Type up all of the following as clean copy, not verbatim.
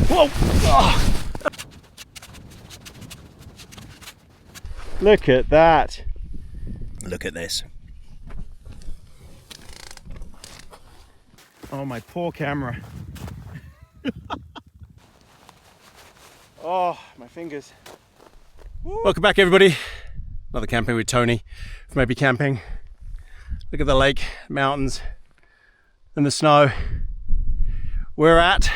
Whoa! Oh. Look at that. Look at this. Oh, my poor camera. Oh, my fingers. Woo. Welcome back, everybody. Another camping with Tony from Maybe Camping. Look at the lake, mountains, and the snow. We're at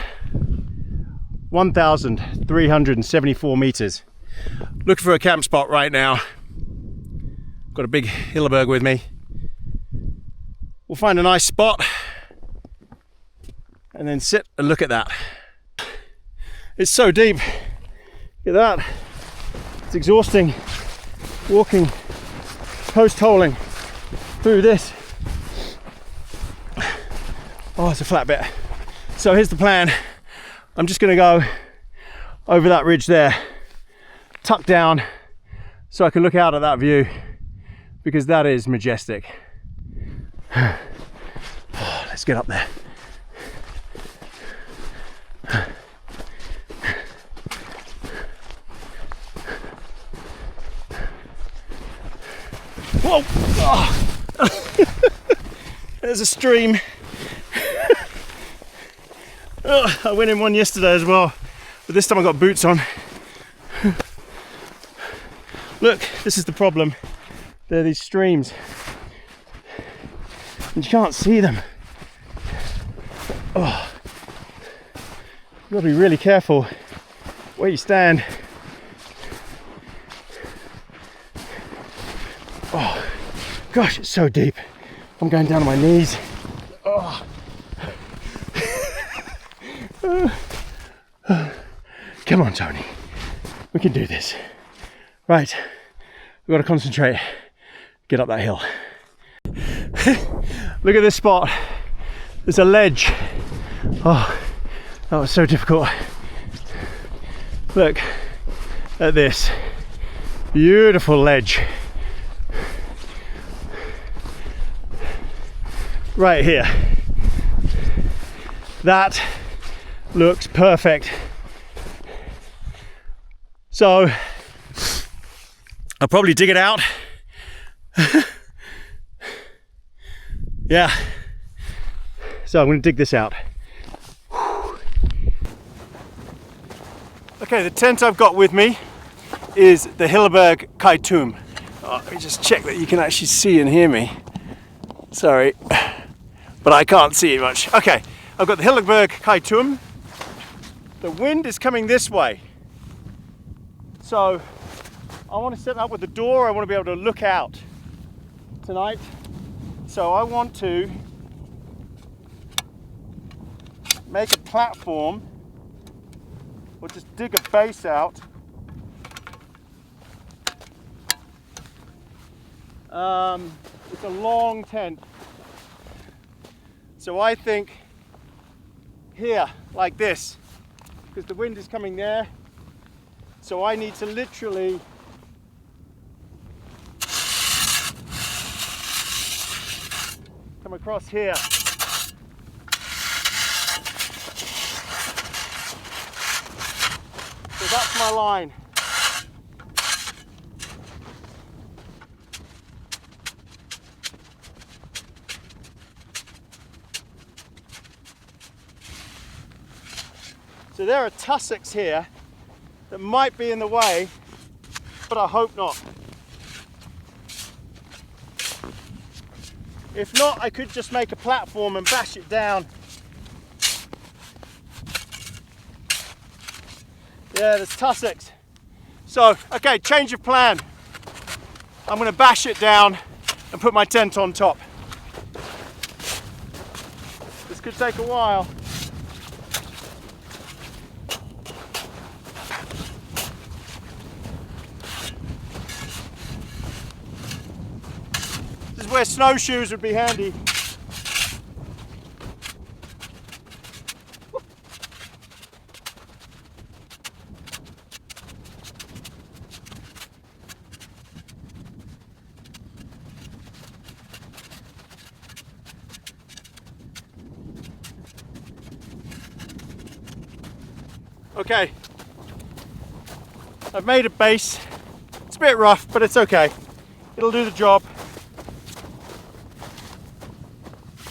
1,374 meters. Looking for a camp spot right now. Got a big Hilleberg with me. We'll find a nice spot and then sit and look at that. It's so deep. Look at that. It's exhausting walking, post-holing through this. Oh, it's a flat bit. So here's the plan. I'm just gonna go over that ridge there, tuck down so I can look out at that view, because that is majestic. Oh, let's get up there. Whoa! Oh. There's a stream. Oh, I went in one yesterday as well, but this time I got boots on. Look, this is the problem. There are these streams and you can't see them. Oh, you've got to be really careful where you stand. Oh gosh, it's so deep. I'm going down on my knees. Oh. Come on, Tony, we can do this. Right, we've got to concentrate, get up that hill. Look at this spot. There's a ledge. Oh, that was so difficult. Look at this beautiful ledge right here. That looks perfect. So I'll probably dig it out. Yeah. So I'm going to dig this out. Okay, the tent I've got with me is the Hilleberg Kaitum. Oh, let me just check that you can actually see and hear me. Sorry, but I can't see much. Okay, I've got the Hilleberg Kaitum. The wind is coming this way. So I want to set up with the door. I want to be able to look out tonight. So I want to make a platform, or just dig a base out. It's a long tent. So I think here, like this, because the wind is coming there. So I need to literally come across here. So that's my line. So there are tussocks here that might be in the way, but I hope not. If not, I could just make a platform and bash it down. Yeah, there's tussocks. So, okay, change of plan. I'm going to bash it down and put my tent on top. This could take a while. This is where snowshoes would be handy. Okay, I've made a base. It's a bit rough, but it's okay. It'll do the job.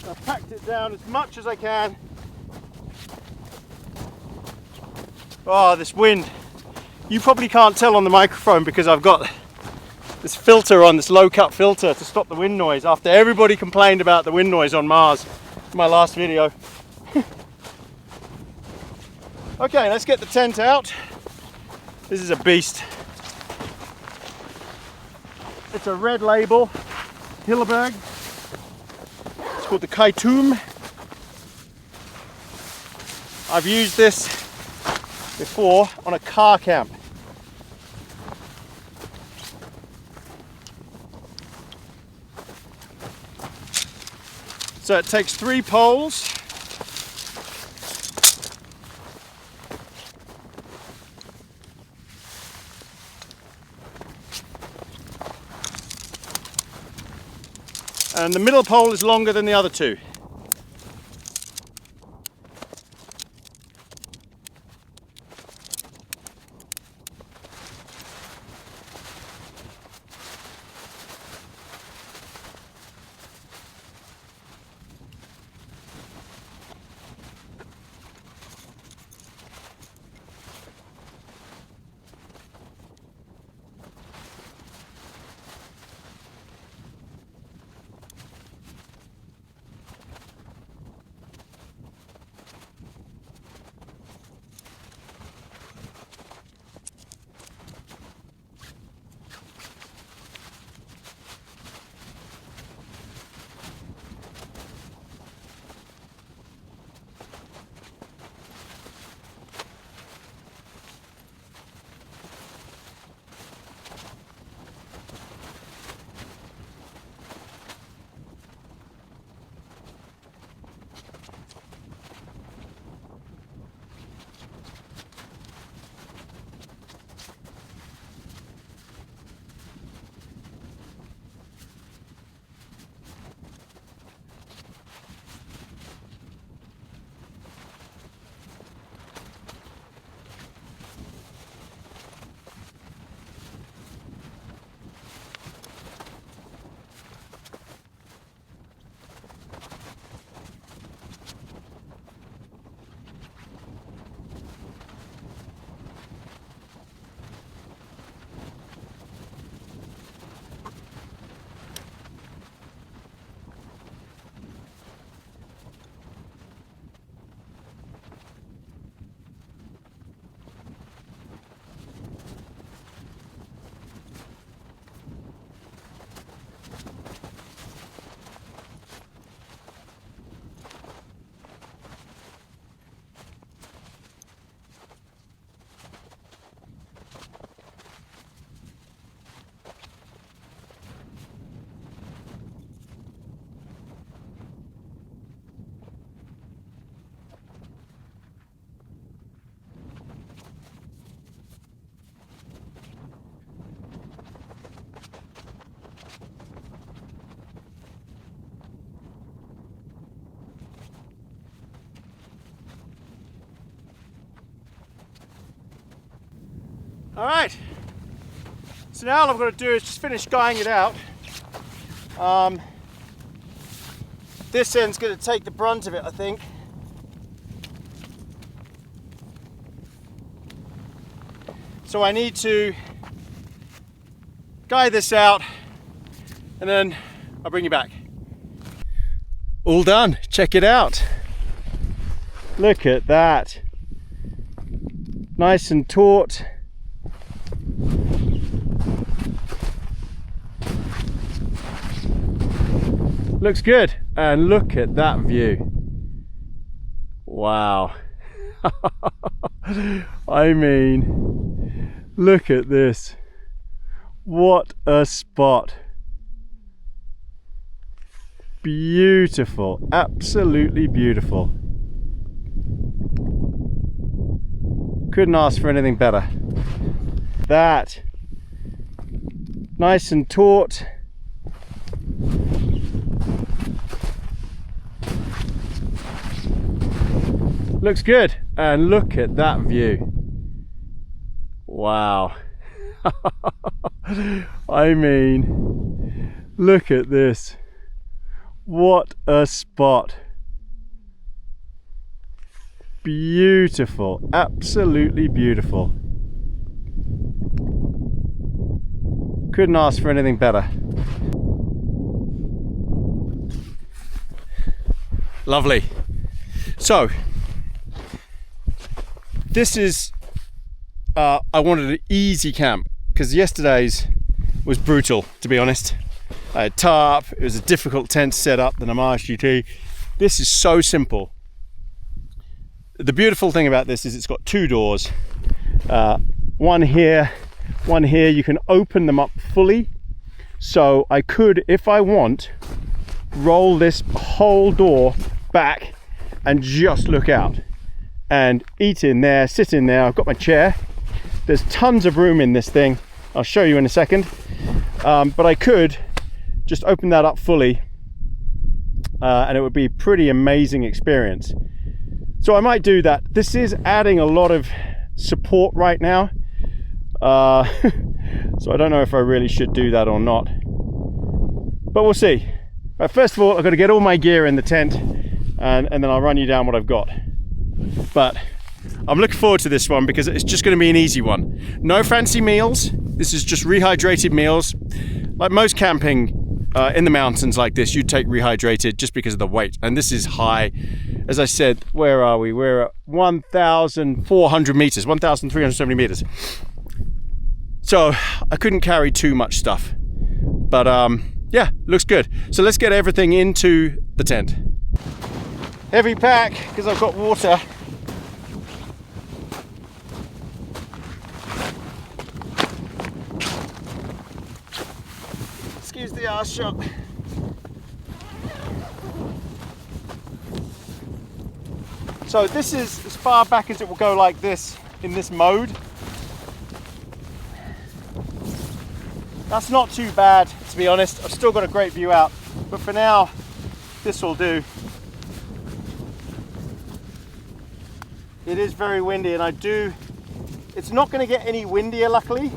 I've packed it down as much as I can. Oh, this wind. You probably can't tell on the microphone because I've got this filter on, this low cut filter to stop the wind noise after everybody complained about the wind noise on Mars in my last video. Okay, let's get the tent out. This is a beast. It's a red label, Hilleberg. It's called the Kaitum. I've used this before on a car camp. So it takes 3 poles. And the middle pole is longer than the other 2. All right, so now all I'm going to do is just finish guying it out. This end's going to take the brunt of it, I think. So I need to guy this out and then I'll bring you back. All done, check it out. Look at that. Nice and taut. Looks good, and look at that view. Wow. I mean, look at this. What a spot. Beautiful, absolutely beautiful. Couldn't ask for anything better. That, nice and taut. Looks good, and look at that view. Wow. I mean, look at this. What a spot. Beautiful, absolutely beautiful. Couldn't ask for anything better. Lovely. So, this is, I wanted an easy camp because yesterday's was brutal, to be honest. I had tarp, it was a difficult tent to set up, the Namah GT. This is so simple. The beautiful thing about this is it's got two doors. One here, one here. You can open them up fully. So I could, if I want, roll this whole door back and just look out and eat in there, sit in there. I've got my chair. There's tons of room in this thing. I'll show you in a second. But I could just open that up fully and it would be a pretty amazing experience. So I might do that. This is adding a lot of support right now. So I don't know if I really should do that or not. But we'll see. Right, first of all, I've got to get all my gear in the tent and then I'll run you down what I've got. But I'm looking forward to this one because it's just going to be an easy one. No fancy meals. This is just rehydrated meals. Like most camping in the mountains like this, you take rehydrated just because of the weight. And this is high. As I said, where are we? We're at 1,400 meters, 1,370 meters. So I couldn't carry too much stuff. But yeah, looks good. So let's get everything into the tent. Heavy pack because I've got water. Excuse the arse shot. So this is as far back as it will go like this in this mode. That's not too bad, to be honest. I've still got a great view out, but for now, this will do. It is very windy and it's not going to get any windier luckily,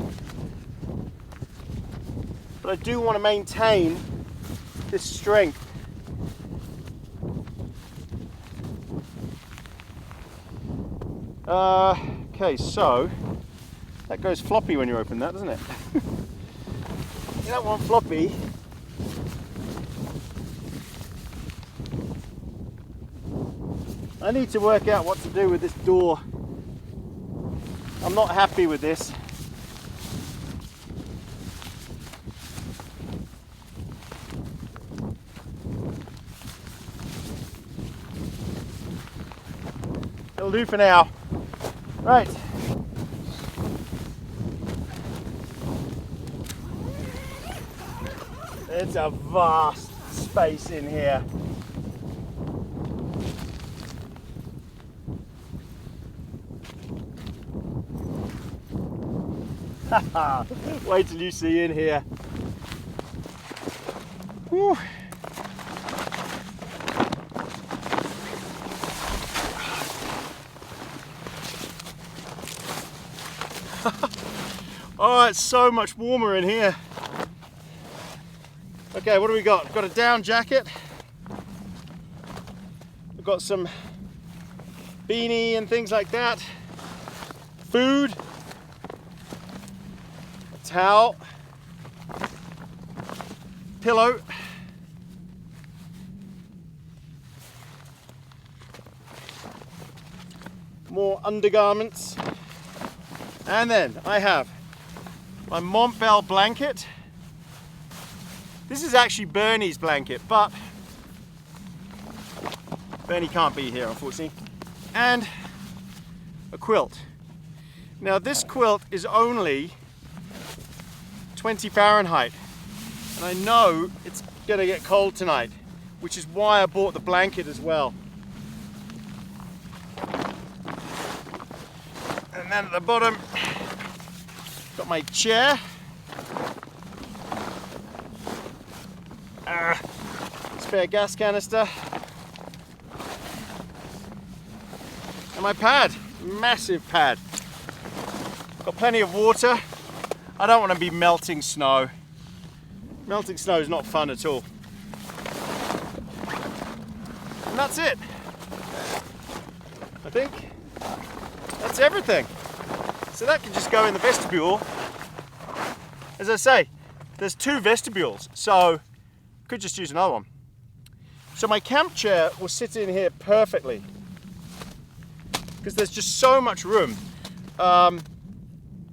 but I do want to maintain this strength. Okay, so that goes floppy when you open that, doesn't it? You don't want floppy. I need to work out what to do with this door. I'm not happy with this. It'll do for now. Right. It's a vast space in here. Wait till you see in here. Whew. Oh, it's so much warmer in here. Okay, what do we got? We've got a down jacket. We've got some beanie and things like that. Food. A towel. Pillow. More undergarments. And then I have my Montbell blanket. This is actually Bernie's blanket, but Bernie can't be here, unfortunately. And a quilt. Now this quilt is only 20 Fahrenheit. And I know it's gonna get cold tonight, which is why I bought the blanket as well. And then at the bottom, got my chair. Spare gas canister. And my pad, massive pad. Got plenty of water. I don't want to be melting snow. Melting snow is not fun at all. And that's it. I think that's everything. So that can just go in the vestibule. As I say, there's 2 vestibules, so could just use another one. So my camp chair will sit in here perfectly because there's just so much room.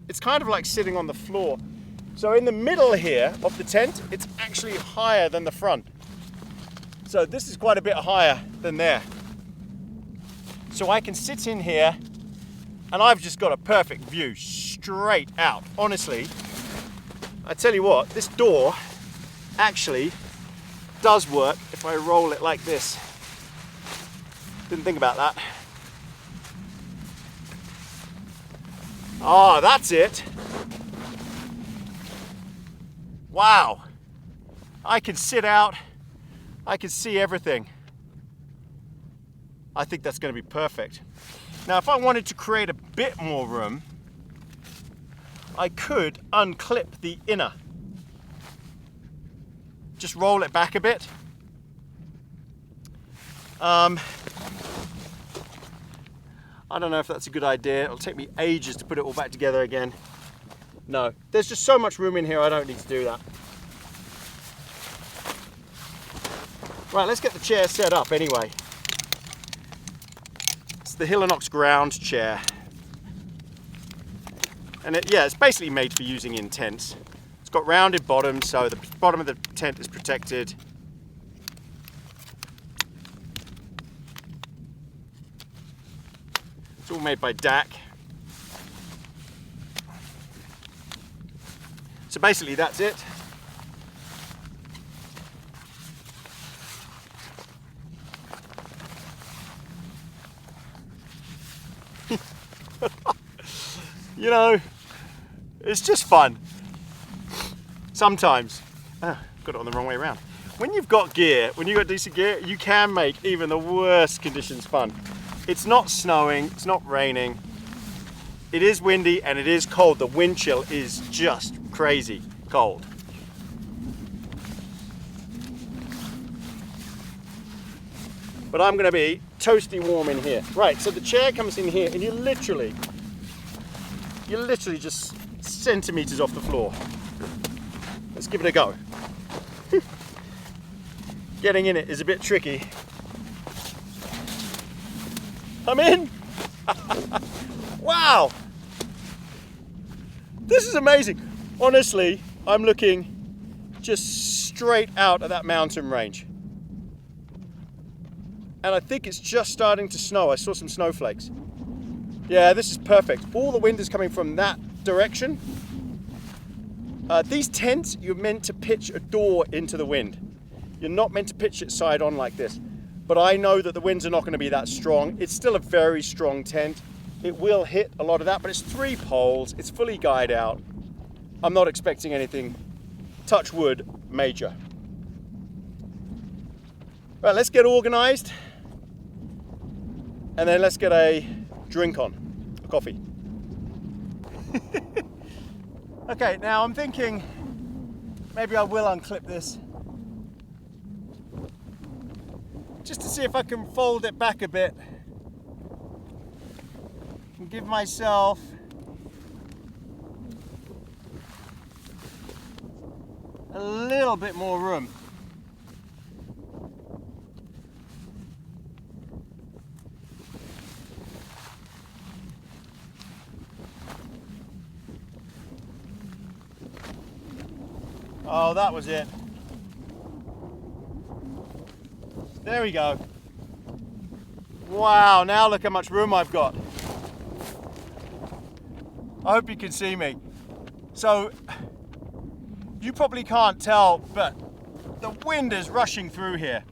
It's kind of like sitting on the floor. So in the middle here of the tent, it's actually higher than the front. So this is quite a bit higher than there. So I can sit in here and I've just got a perfect view straight out. Honestly, I tell you what, this door actually does work if I roll it like this. Didn't think about that. Oh, that's it. Wow. I can sit out. I can see everything. I think that's going to be perfect. Now, if I wanted to create a bit more room, I could unclip the inner. Just roll it back a bit. I don't know if that's a good idea. It'll take me ages to put it all back together again. No, there's just so much room in here, I don't need to do that. Right, let's get the chair set up anyway. It's the Hilleberg ground chair. And it's basically made for using in tents. It's got rounded bottoms, so the bottom of the tent is protected. It's all made by DAC. So basically that's it. You know, it's just fun. Sometimes. Got it on the wrong way around. When you've got gear, when you've got decent gear, you can make even the worst conditions fun. It's not snowing, it's not raining. It is windy and it is cold. The wind chill is just crazy cold. But I'm gonna be toasty warm in here. Right, so the chair comes in here and you're literally just centimeters off the floor. Let's give it a go. Getting in it is a bit tricky. I'm in. Wow. This is amazing. Honestly, I'm looking just straight out at that mountain range. And I think it's just starting to snow. I saw some snowflakes. Yeah, this is perfect. All the wind is coming from that direction. These tents, you're meant to pitch a door into the wind. You're not meant to pitch it side on like this. But I know that the winds are not going to be that strong. It's still a very strong tent. It will hit a lot of that, but it's 3 poles. It's fully guyed out. I'm not expecting anything, touch wood, major. Right, let's get organized. And then let's get a drink on, a coffee. Okay, now I'm thinking maybe I will unclip this. Just to see if I can fold it back a bit and give myself a little bit more room. Oh, that was it. There we go. Wow, now look how much room I've got. I hope you can see me. So, you probably can't tell, but the wind is rushing through here.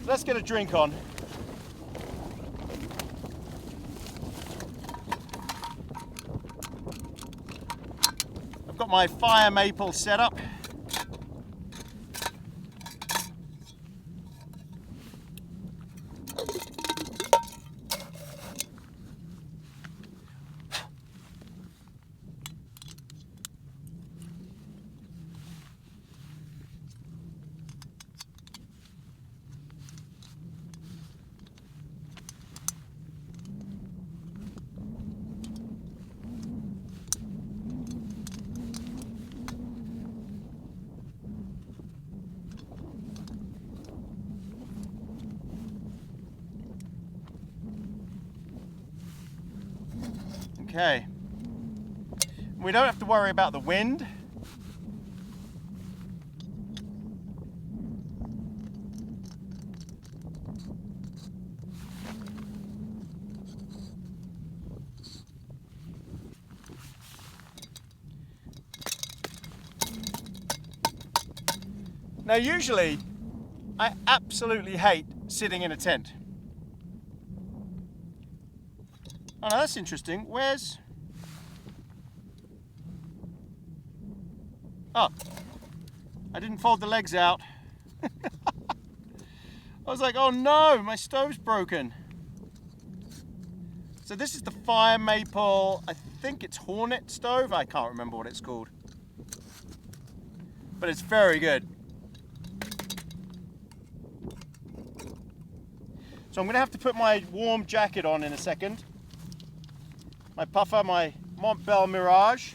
Let's get a drink on. I've got my fire maple set up. Okay. We don't have to worry about the wind. Now usually, I absolutely hate sitting in a tent. Oh no, that's interesting. Where's... Oh, I didn't fold the legs out. I was like, oh no, my stove's broken. So this is the fire maple, I think it's Hornet stove. I can't remember what it's called. But it's very good. So I'm gonna have to put my warm jacket on in a second. My puffer, my Montbell Mirage.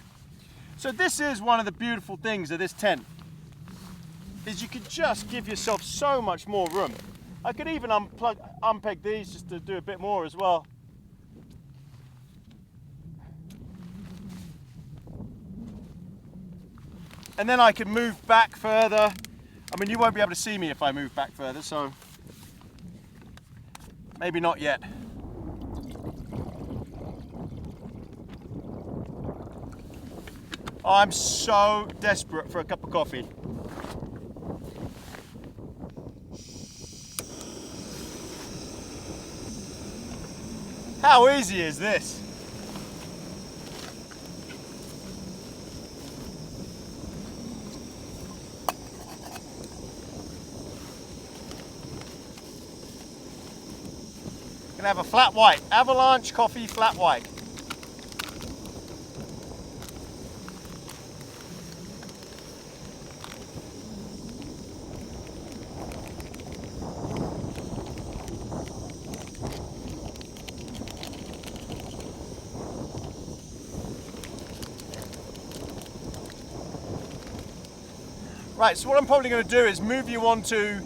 So this is one of the beautiful things of this tent, is you can just give yourself so much more room. I could even unpeg these just to do a bit more as well. And then I can move back further. I mean, you won't be able to see me if I move back further, so maybe not yet. Oh, I'm so desperate for a cup of coffee. How easy is this? Gonna have a flat white, Avalanche coffee flat white. Right, so what I'm probably going to do is move you onto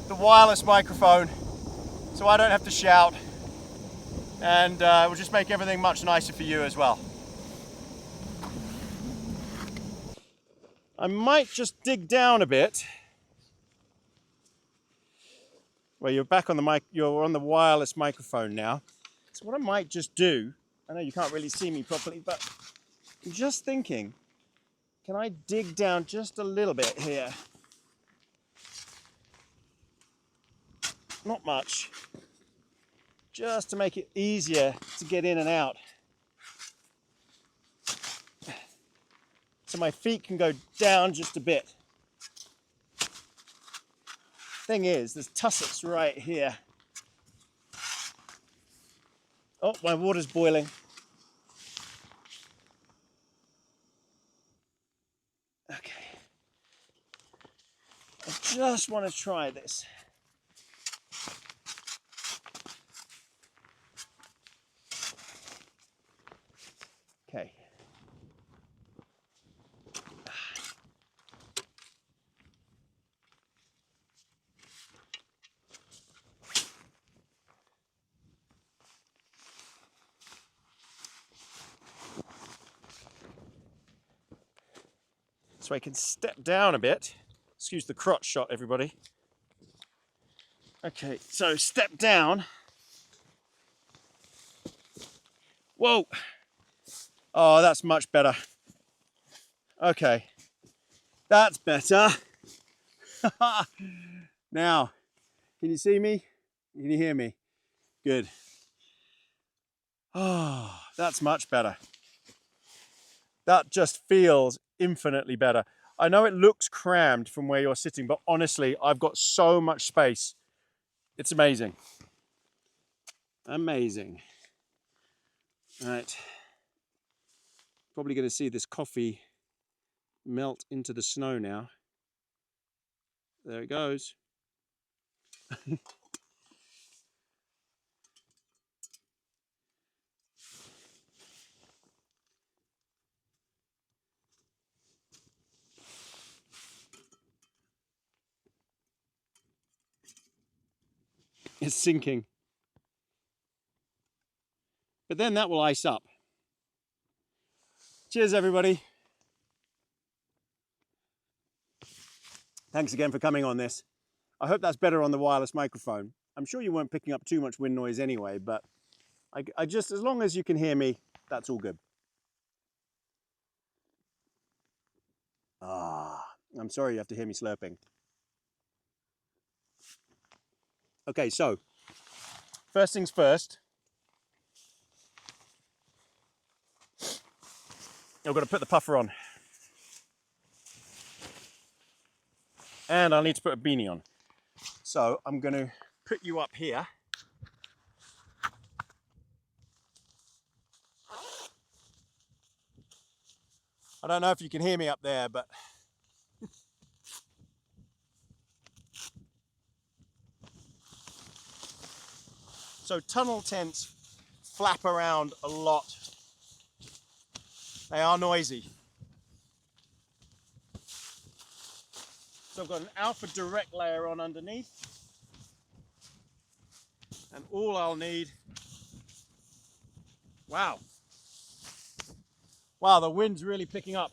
the wireless microphone so I don't have to shout, and we'll just make everything much nicer for you as well. I might just dig down a bit. Well, you're back on the mic, you're on the wireless microphone now. So what I might just do, I know you can't really see me properly, but I'm just thinking, can I dig down just a little bit here? Not much. Just to make it easier to get in and out. So my feet can go down just a bit. Thing is, there's tussocks right here. Oh, my water's boiling. Okay. I just want to try this. Okay. So I can step down a bit. Excuse the crotch shot, everybody. Okay, so step down. Whoa. Oh, that's much better. Okay, that's better. Now, can you see me? Can you hear me? Good. Oh, that's much better. That just feels infinitely better. I know it looks crammed from where you're sitting, but honestly, I've got so much space. It's amazing. Amazing. All right. Probably going to see this coffee melt into the snow now. There it goes. It's sinking. But then that will ice up. Cheers, everybody. Thanks again for coming on this. I hope that's better on the wireless microphone. I'm sure you weren't picking up too much wind noise anyway, but I just, as long as you can hear me, that's all good. I'm sorry you have to hear me slurping. Okay, so first things first, I've got to put the puffer on. And I'll need to put a beanie on. So I'm going to put you up here. I don't know if you can hear me up there, but so tunnel tents flap around a lot. They are noisy. So I've got an alpha direct layer on underneath. And all I'll need, wow, the wind's really picking up.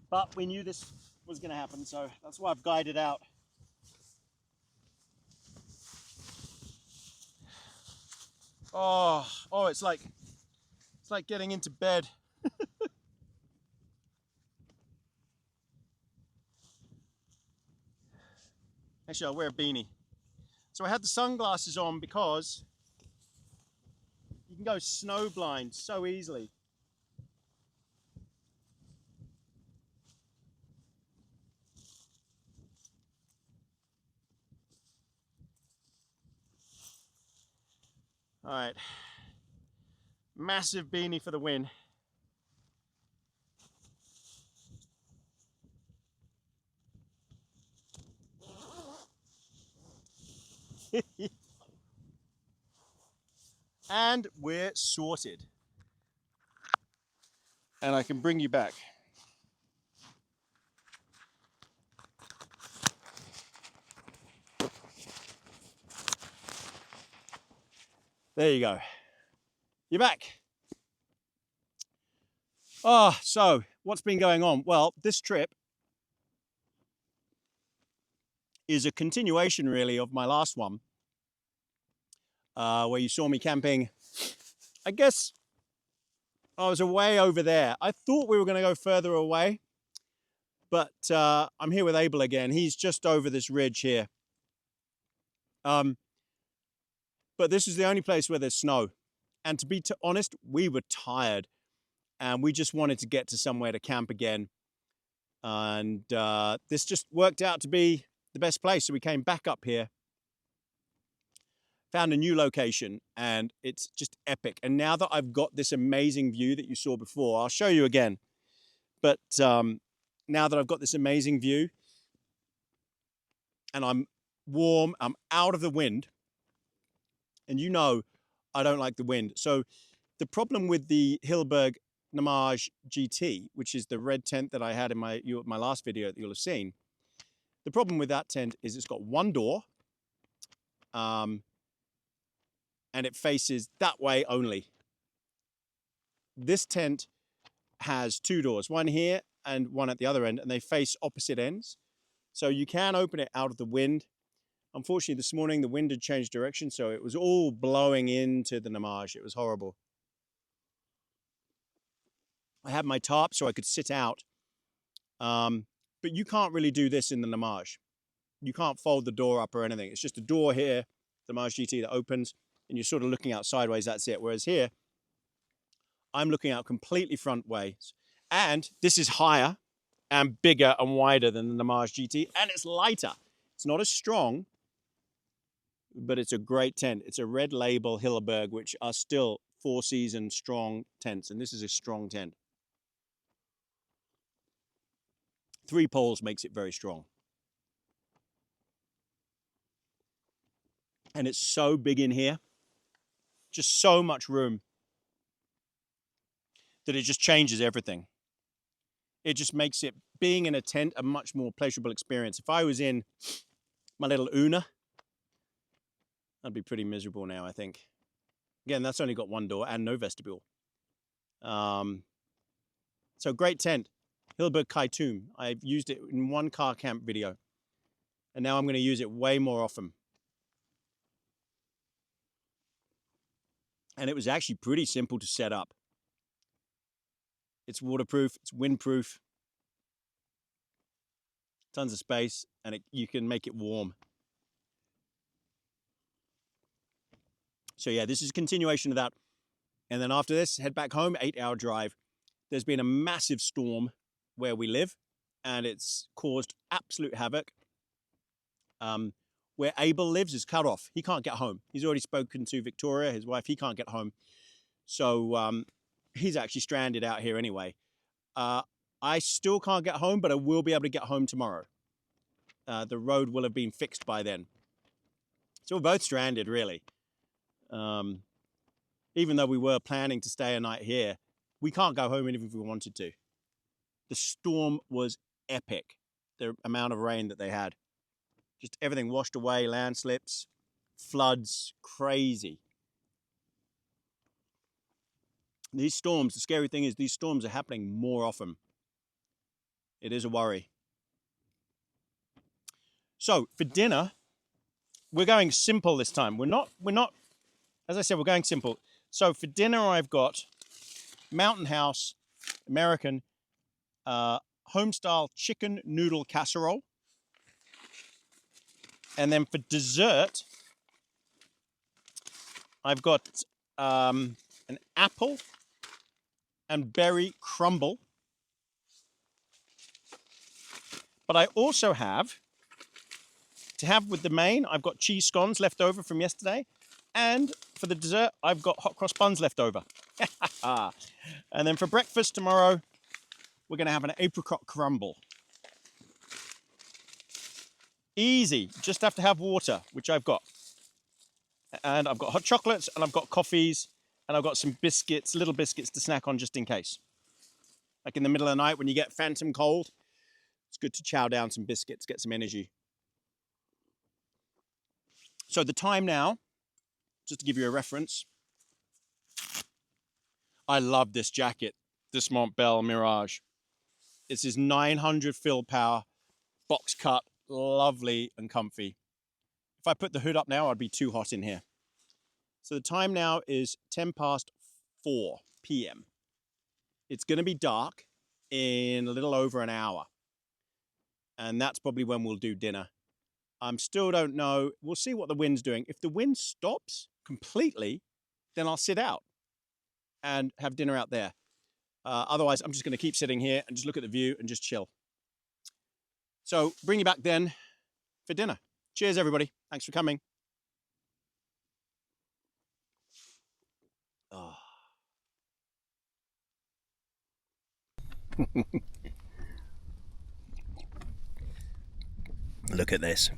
But we knew this was going to happen, so that's why I've guided out. Oh, it's like getting into bed. Actually, I'll wear a beanie. So I had the sunglasses on because you can go snow blind so easily. All right, massive beanie for the win. And we're sorted. And I can bring you back. There you go. You're back. So what's been going on? Well, this trip is a continuation really of my last one, where you saw me camping. I guess I was away over there. I thought we were going to go further away, but I'm here with Abel again. He's just over this ridge here. But this is the only place where there's snow. And to be honest, we were tired and we just wanted to get to somewhere to camp again. And this just worked out to be the best place. So we came back up here, found a new location, and it's just epic. And now that I've got this amazing view that you saw before, I'll show you again. But now that I've got this amazing view and I'm warm, I'm out of the wind, and you know I don't like the wind. So the problem with the Hilleberg Kaitum GT, which is the red tent that I had in my last video that you'll have seen, the problem with that tent is it's got one door, and it faces that way only. This tent has two doors, one here and one at the other end, and they face opposite ends. So you can open it out of the wind. Unfortunately, this morning, the wind had changed direction, so it was all blowing into the Namaj. It was horrible. I had my tarp so I could sit out, but you can't really do this in the Namaj. You can't fold the door up or anything. It's just a door here, the Namaj GT, that opens, and you're sort of looking out sideways, that's it. Whereas here, I'm looking out completely front ways. And this is higher and bigger and wider than the Namaj GT, and it's lighter. It's not as strong, but it's a great tent. It's a red label Hilleberg, which are still 4-season strong tents, and this is a strong tent. 3 poles makes it very strong. And it's so big in here, just so much room, that it just changes everything. It just makes it, being in a tent, a much more pleasurable experience. If I was in my little Una, I'd be pretty miserable now, I think. Again, that's only got one door and no vestibule. So great tent, Hilleberg Kaitum. I've used it in one car camp video, and now I'm going to use it way more often. And it was actually pretty simple to set up. It's waterproof, it's windproof, tons of space, and you can make it warm. So yeah, this is a continuation of that. And then after this, head back home, 8-hour drive. There's been a massive storm where we live, and it's caused absolute havoc. Where Abel lives is cut off. He can't get home. He's already spoken to Victoria, his wife. He can't get home. So he's actually stranded out here anyway. I still can't get home, but I will be able to get home tomorrow. The road will have been fixed by then. So we're both stranded, really. Even though we were planning to stay a night here, we can't go home even if we wanted to. The storm was epic, the amount of rain that they had. Just everything washed away, landslips, floods, crazy. These storms, the scary thing is these storms are happening more often. It is a worry. So for dinner, we're going simple this time. We're not, as I said, we're going simple. So for dinner, I've got Mountain House, American, home-style chicken noodle casserole. And then for dessert, I've got an apple and berry crumble. But I also have, to have with the main, I've got cheese scones left over from yesterday. And for the dessert, I've got hot cross buns left over. And then for breakfast tomorrow, we're going to have an apricot crumble. Easy, just have to have water, which I've got. And I've got hot chocolates, and I've got coffees, and I've got some biscuits, little biscuits to snack on just in case. Like in the middle of the night when you get phantom cold, it's good to chow down some biscuits, get some energy. So the time now, just to give you a reference, I love this jacket, this Montbell Mirage. This is 900 fill power, box cut, lovely and comfy. If I put the hood up now, I'd be too hot in here. So the time now is 4 p.m. It's going to be dark in a little over an hour. And that's probably when we'll do dinner. Still don't know. We'll see what the wind's doing. If the wind stops completely, then I'll sit out and have dinner out there. Otherwise, I'm just going to keep sitting here and just look at the view and just chill. So bring you back then for dinner. Cheers, everybody. Thanks for coming. Oh. Look at this.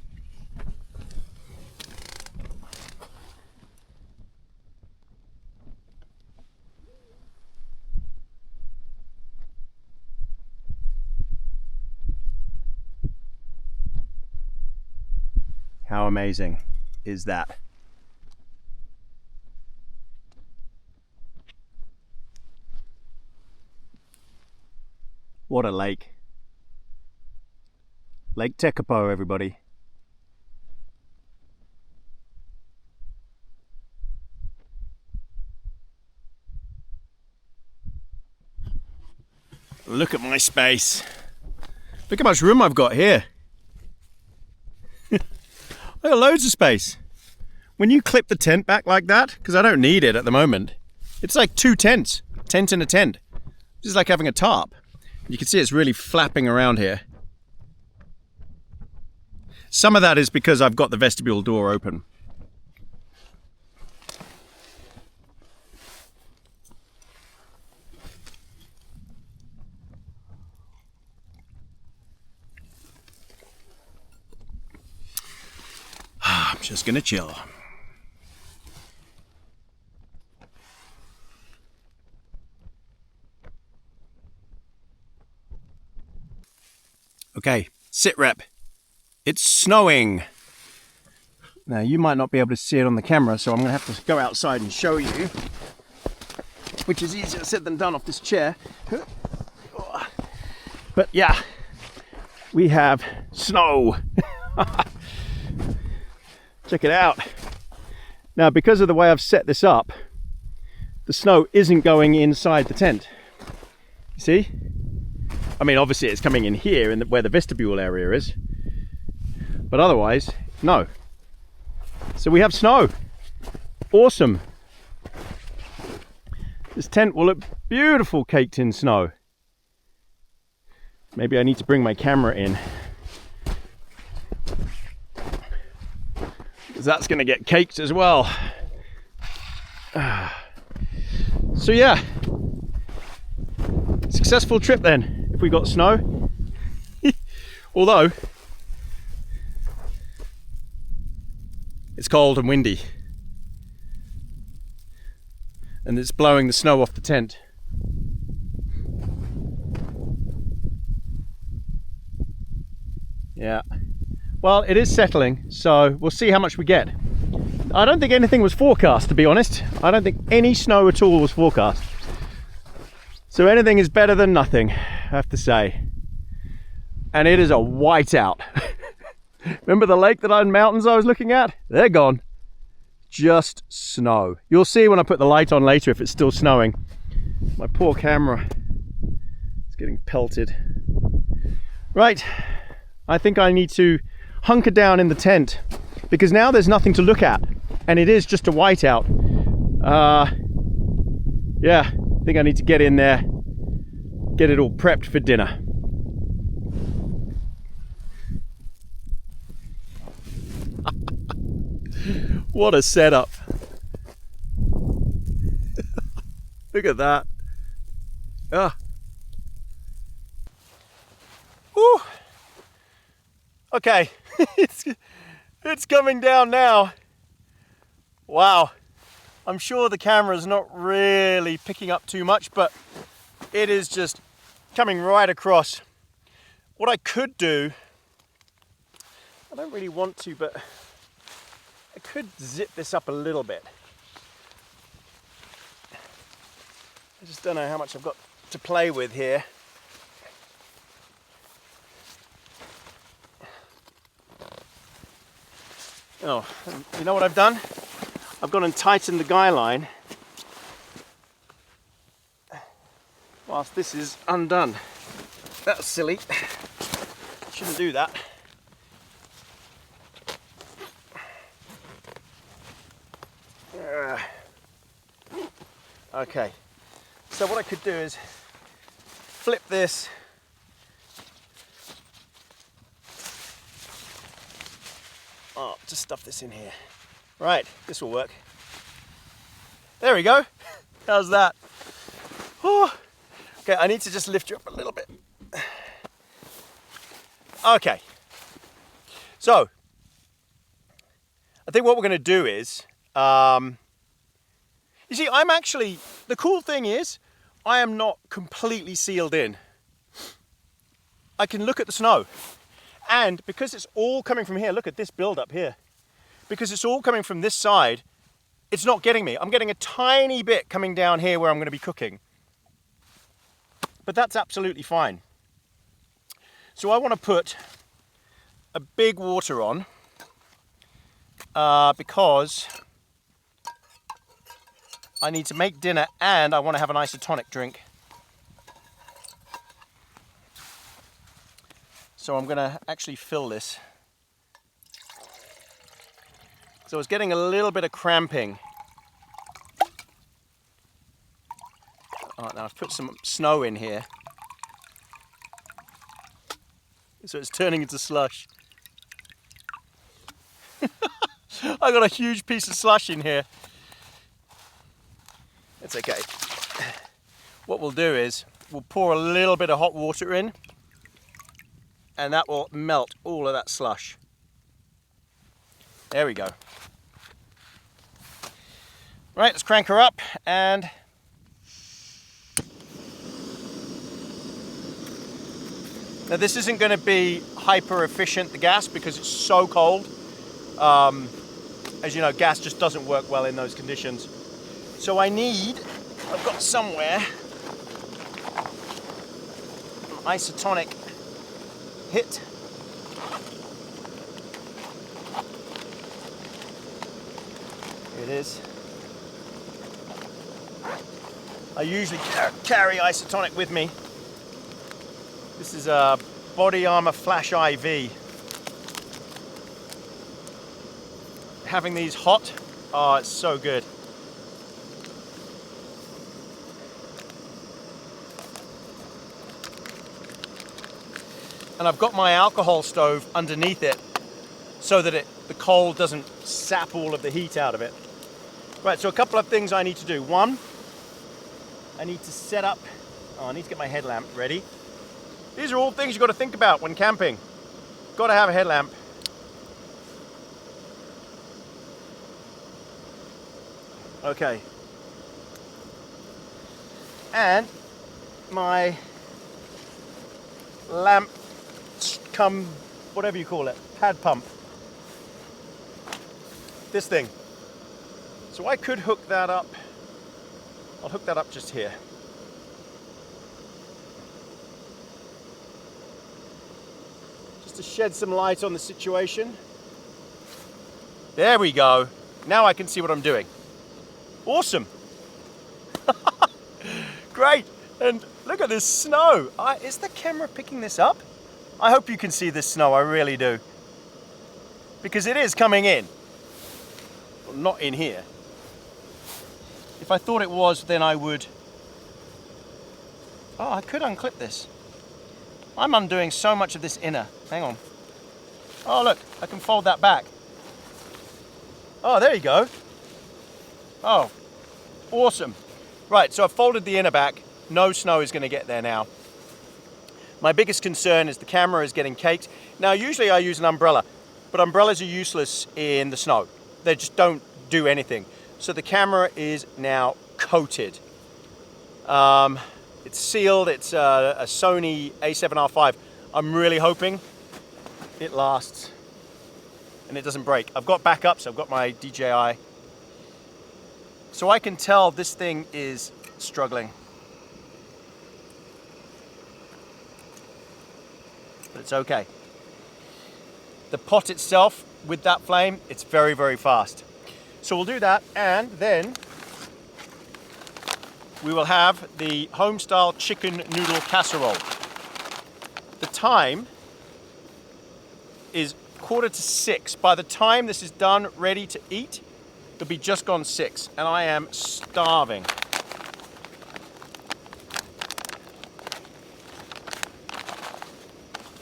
How amazing is that? What a lake. Lake Tekapo, everybody. Look at my space. Look how much room I've got here. I got loads of space. When you clip the tent back like that, because I don't need it at the moment, it's like 2 tents. Tent in a tent. This is like having a tarp. You can see it's really flapping around here. Some of that is because I've got the vestibule door open. I'm just gonna chill. Okay, sit rep. It's snowing. Now you might not be able to see it on the camera, so I'm gonna have to go outside and show you. which is easier said than done off this chair. But yeah, we have snow. Check it out. Now, because of the way I've set this up, the snow isn't going inside the tent. You see? I mean, obviously it's coming in here in where the vestibule area is, but otherwise, no. So we have snow. Awesome. This tent will look beautiful caked in snow. Maybe I need to bring my camera in, because that's going to get caked as well. So yeah, successful trip then, if we got snow. Although, it's cold and windy. And it's blowing the snow off the tent. Yeah. Well, it is settling, so we'll see how much we get. I don't think anything was forecast, to be honest. I don't think any snow at all was forecast. So anything is better than nothing, I have to say. And it is a whiteout. Remember the lake and mountains I was looking at? They're gone. Just snow. You'll see when I put the light on later if it's still snowing. My poor camera is getting pelted. Right, I think I need to hunker down in the tent, because now there's nothing to look at and it is just a whiteout. Yeah, I think I need to get in there, get it all prepped for dinner. What a setup. Look at that. Ah. Woo. Okay, it's coming down now. Wow. I'm sure the camera's not really picking up too much, but it is just coming right across. What I could do, I don't really want to, but I could zip this up a little bit. I just don't know how much I've got to play with here. Oh, you know what I've done? I've gone and tightened the guy line whilst this is undone. That's silly. Shouldn't do that. Okay, so what I could do is flip this just stuff this in here. Right, this will work. There we go. How's that? Oh. Okay, I need to just lift you up a little bit. Okay, so I think what we're going to do is, you see, I'm actually, the cool thing is, I am not completely sealed in. I can look at the snow. And because it's all coming from here, look at this build up here. Because it's all coming from this side, it's not getting me. I'm getting a tiny bit coming down here where I'm going to be cooking. But that's absolutely fine. So I want to put a big water on because I need to make dinner and I want to have an isotonic drink. So I'm going to actually fill this. So I was getting a little bit of cramping. All right, now I've put some snow in here. So it's turning into slush. I got a huge piece of slush in here. It's okay. What we'll do is we'll pour a little bit of hot water in and that will melt all of that slush. There we go. Right, let's crank her up and now this isn't going to be hyper efficient, the gas, because it's so cold. As you know, gas just doesn't work well in those conditions. So I need I've got somewhere an isotonic hit. Here it is. I usually carry isotonic with me. This is a Body Armor Flash IV. Having these hot, oh, it's so good. And I've got my alcohol stove underneath it so that the cold doesn't sap all of the heat out of it. Right, so a couple of things I need to do. One, I need to set up, I need to get my headlamp ready. These are all things you've got to think about when camping. Got to have a headlamp. Okay. And my lamp come, whatever you call it, pad pump. This thing. So I could hook that up. I'll hook that up just here. Just to shed some light on the situation. There we go. Now I can see what I'm doing. Awesome. Great. And look at this snow. Is the camera picking this up? I hope you can see this snow, I really do. Because it is coming in. Well, not in here. If I thought it was, then I would... Oh, I could unclip this. I'm undoing so much of this inner. Hang on. Oh, look, I can fold that back. Oh, there you go. Oh, awesome. Right, so I've folded the inner back. No snow is going to get there now. My biggest concern is the camera is getting caked. Now, usually I use an umbrella, but umbrellas are useless in the snow. They just don't do anything. So the camera is now coated. It's sealed. It's a Sony A7R5. I'm really hoping it lasts and it doesn't break. I've got backups. I've got my DJI. So I can tell this thing is struggling. But it's okay. The pot itself, with that flame, it's very, very fast. So we'll do that, and then we will have the home-style chicken noodle casserole. The time is 5:45. By the time this is done, ready to eat, it'll be just gone 6, and I am starving.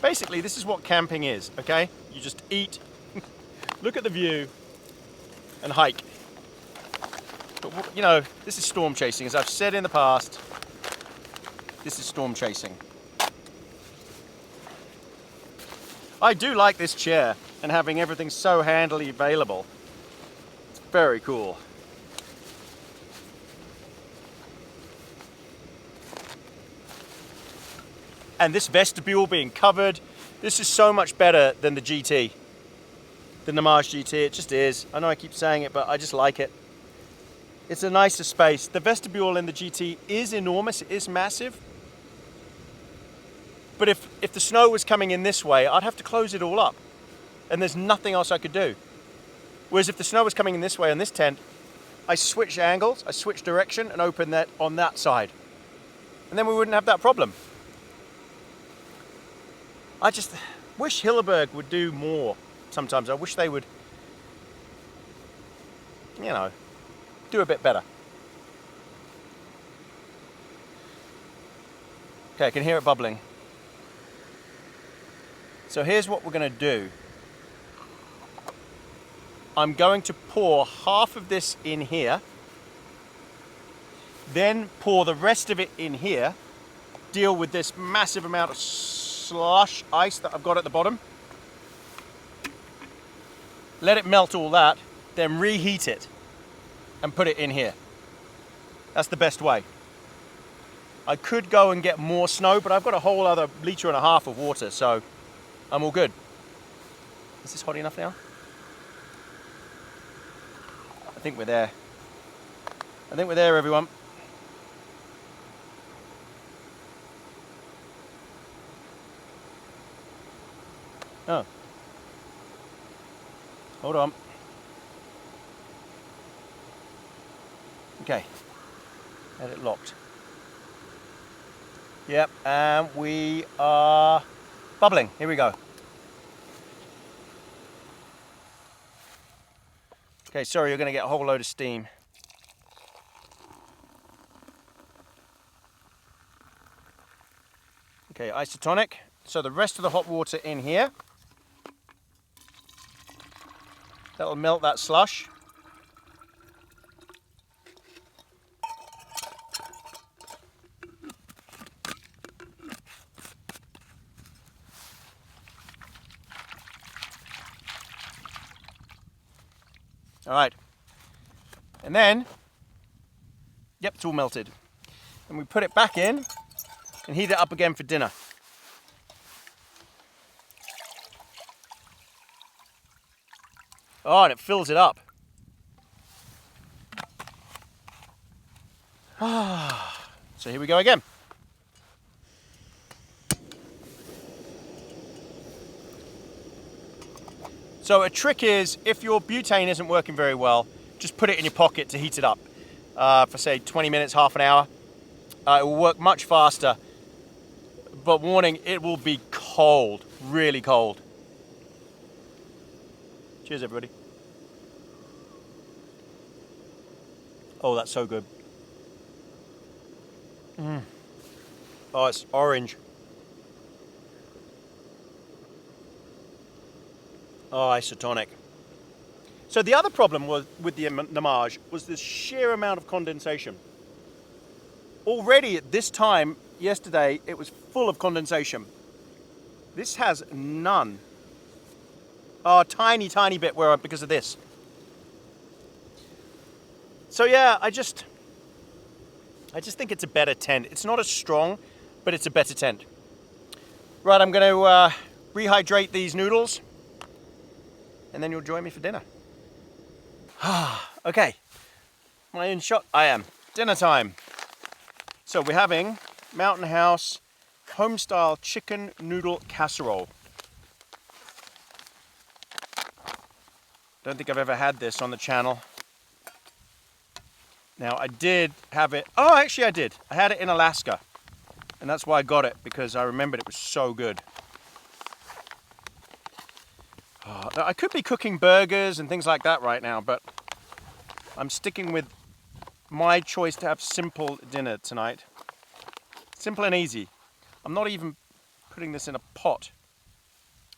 Basically, this is what camping is, okay? You just eat, look at the view, and hike. But, you know, this is storm chasing. As I've said in the past, this is storm chasing. I do like this chair and having everything so handily available. It's very cool. And this vestibule being covered, this is so much better than the GT, than the Mars GT. It just is. I know I keep saying it, but I just like it. It's a nicer space. The vestibule in the GT is enormous, it is massive. But if the snow was coming in this way, I'd have to close it all up. And there's nothing else I could do. Whereas if the snow was coming in this way on this tent, I switch angles, I switch direction and open that on that side. And then we wouldn't have that problem. I just wish Hilleberg would do more sometimes. I wish they would, you know, do a bit better. Okay, I can hear it bubbling. So here's what we're going to do. I'm going to pour half of this in here, then pour the rest of it in here, deal with this massive amount of slush ice that I've got at the bottom, let it melt all that, then reheat it and put it in here. That's the best way. I could go and get more snow, but I've got a whole other 1.5 liters of water, so I'm all good. Is this hot enough now? I think we're there. I think we're there, everyone. Oh. Hold on. Okay. Had it locked. Yep, and we are bubbling. Here we go. Okay, sorry, you're going to get a whole load of steam. Okay, isotonic. So the rest of the hot water in here. That'll melt that slush. All right. And then, yep, it's all melted. And we put it back in and heat it up again for dinner. Oh, and it fills it up. So here we go again. So a trick is, if your butane isn't working very well, just put it in your pocket to heat it up for say 20 minutes, half an hour. It will work much faster, but warning, it will be cold, really cold. Cheers, everybody. Oh, that's so good. Oh, it's orange. Oh, isotonic. So the other problem was with the Namage was the sheer amount of condensation. Already at this time yesterday, it was full of condensation. This has none. Oh, a tiny, tiny bit because of this. So yeah, I just think it's a better tent. It's not as strong, but it's a better tent. Right, I'm going to rehydrate these noodles, and then you'll join me for dinner. Okay, am I in shot? I am. Dinner time. So we're having Mountain House home-style chicken noodle casserole. Don't think I've ever had this on the channel. Now I did have it, oh actually I did. I had it in Alaska, and that's why I got it, because I remembered it was so good. Oh, I could be cooking burgers and things like that right now, but I'm sticking with my choice to have simple dinner tonight. Simple and easy. I'm not even putting this in a pot.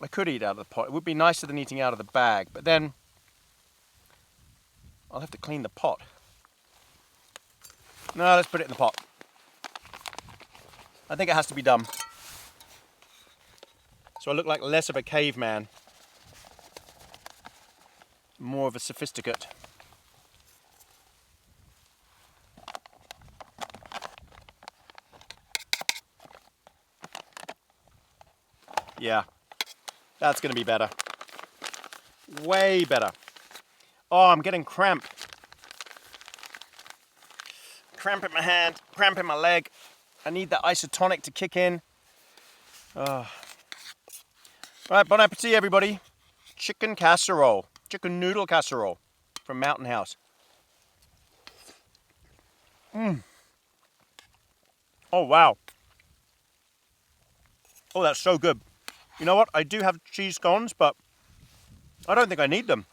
I could eat out of the pot. It would be nicer than eating out of the bag, but then I'll have to clean the pot. No, let's put it in the pot. I think it has to be done. So I look like less of a caveman, more of a sophisticate. Yeah, that's going to be better. Way better. Oh, I'm getting cramp. Cramp in my hand, cramp in my leg. I need that isotonic to kick in. All right, bon appetit, everybody. Chicken casserole, chicken noodle casserole from Mountain House. Oh, wow. Oh, that's so good. You know what? I do have cheese scones, but I don't think I need them.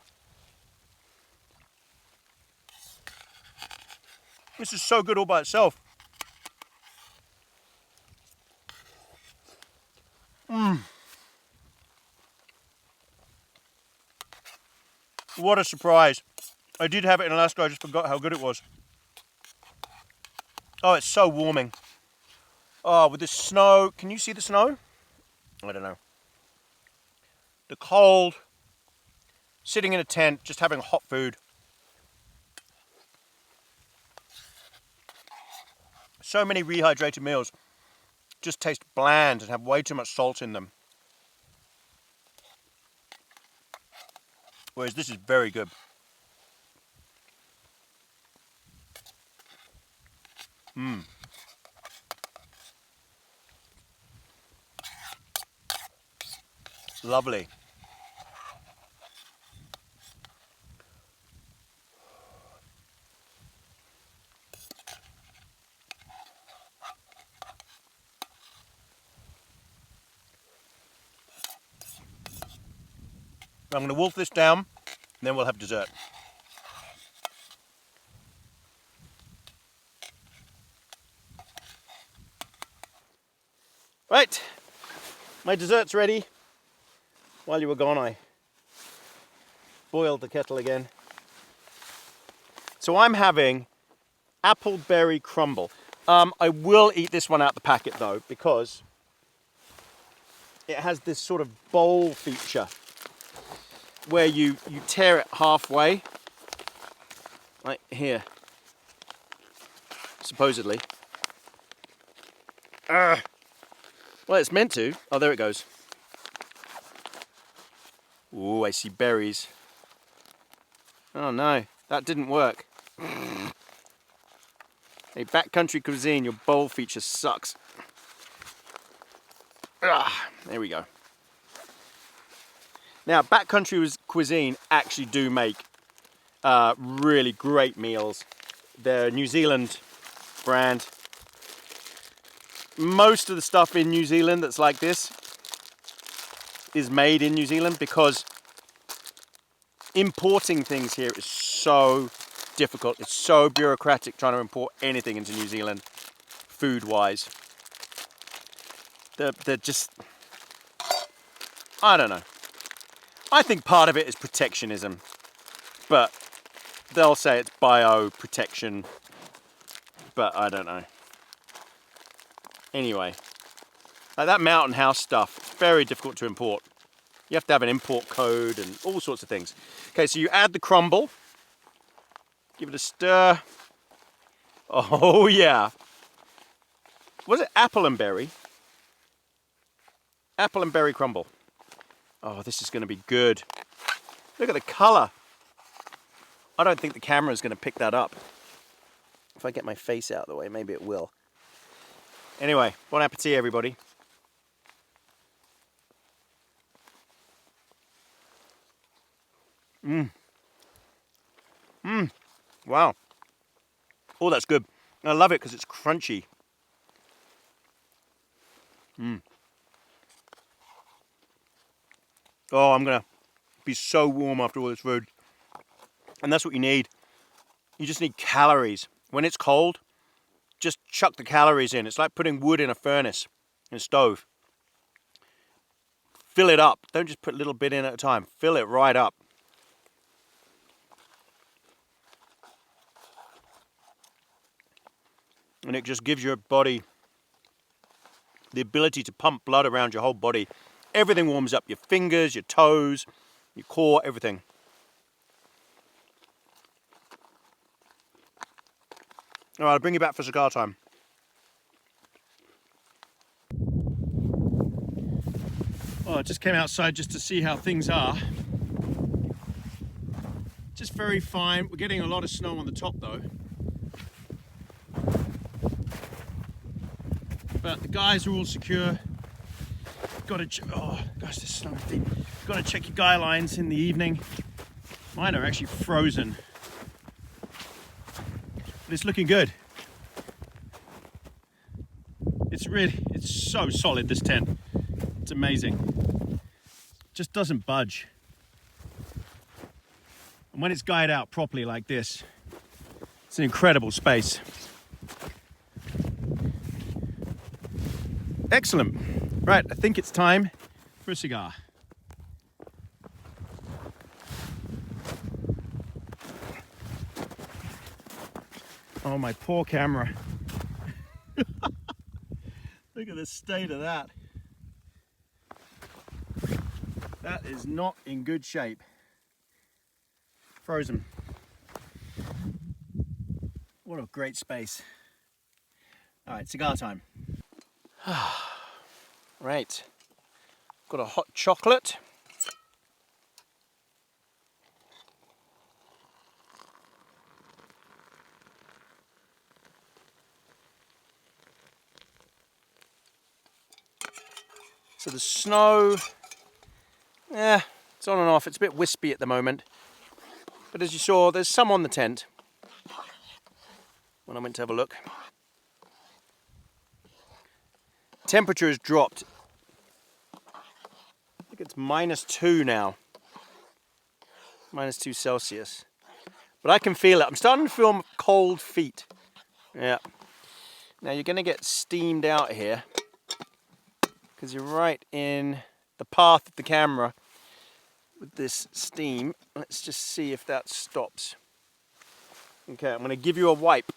This is so good all by itself. What a surprise. I did have it in Alaska, I just forgot how good it was. Oh, it's so warming. Oh, with the snow. Can you see the snow? I don't know. The cold. Sitting in a tent, just having hot food. So many rehydrated meals just taste bland and have way too much salt in them. Whereas this is very good. Lovely. I'm going to wolf this down, and then we'll have dessert. Right, my dessert's ready. While you were gone, I boiled the kettle again. So I'm having apple berry crumble. I will eat this one out the packet though, because it has this sort of bowl feature where you tear it halfway, like here, supposedly. Well, it's meant to. Oh, there it goes. Ooh, I see berries. Oh no, that didn't work. Hey, backcountry cuisine, your bowl feature sucks. There we go. Now, backcountry cuisine actually do make really great meals. They're a New Zealand brand. Most of the stuff in New Zealand that's like this is made in New Zealand, because importing things here is so difficult. It's so bureaucratic trying to import anything into New Zealand, food-wise. They're just, I don't know. I think part of it is protectionism, but they'll say it's bio-protection, but I don't know. Anyway, like that mountain house stuff, very difficult to import. You have to have an import code and all sorts of things. Okay, so you add the crumble, give it a stir. Oh yeah. Was it apple and berry? Apple and berry crumble. Oh, this is going to be good. Look at the colour. I don't think the camera is going to pick that up. If I get my face out of the way, maybe it will. Anyway, bon appetit, everybody. Wow. Oh, that's good. I love it because it's crunchy. Oh, I'm gonna be so warm after all this food. And that's what you need. You just need calories. When it's cold, just chuck the calories in. It's like putting wood in a furnace, in a stove. Fill it up. Don't just put a little bit in at a time. Fill it right up. And it just gives your body the ability to pump blood around your whole body. Everything warms up. Your fingers, your toes, your core, everything. All right, I'll bring you back for cigar time. Oh, I just came outside just to see how things are. Just very fine. We're getting a lot of snow on the top though. But the guys are all secure. Got to, oh gosh, this snow is deep. Got to check your guy lines in the evening. Mine are actually frozen. But it's looking good. It's so solid, this tent. It's amazing. Just doesn't budge. And when it's guyed out properly like this, it's an incredible space. Excellent. Right, I think it's time for a cigar. Oh, my poor camera. Look at the state of that. That is not in good shape. Frozen. What a great space. All right, cigar time. Right, got a hot chocolate. So the snow Yeah, it's on and off. It's a bit wispy at the moment. But as you saw, there's some on the tent when I went to have a look. Temperature has dropped. I think it's -2 now. -2 Celsius. But I can feel it. I'm starting to feel cold feet. Yeah. Now you're going to get steamed out here because you're right in the path of the camera with this steam. Let's just see if that stops. Okay, I'm going to give you a wipe.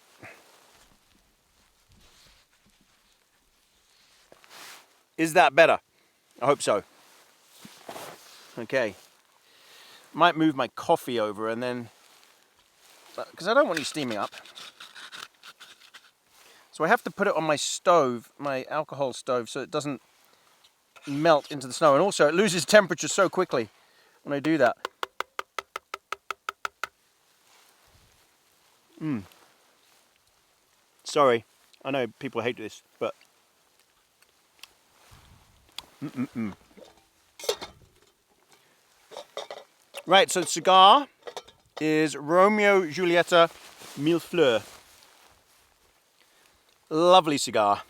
Is that better? I hope so. Okay. Might move my coffee over and then, because I don't want you steaming up. So I have to put it on my stove, my alcohol stove, so it doesn't melt into the snow. And also it loses temperature so quickly when I do that. Sorry, I know people hate this, but Right, so the cigar is Romeo Giulietta Mille Fleurs. Lovely cigar.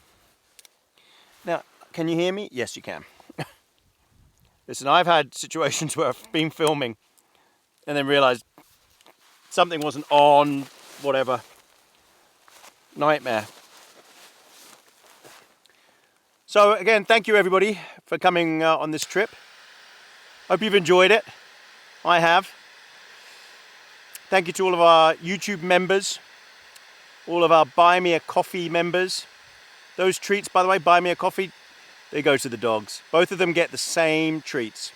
Now, can you hear me? Yes, you can. Listen, I've had situations where I've been filming and then realised something wasn't on, whatever. Nightmare. So again, thank you everybody for coming on this trip. Hope you've enjoyed it. I have. Thank you to all of our YouTube members, all of our Buy Me a Coffee members. Those treats, by the way, Buy Me a Coffee, they go to the dogs. Both of them get the same treats,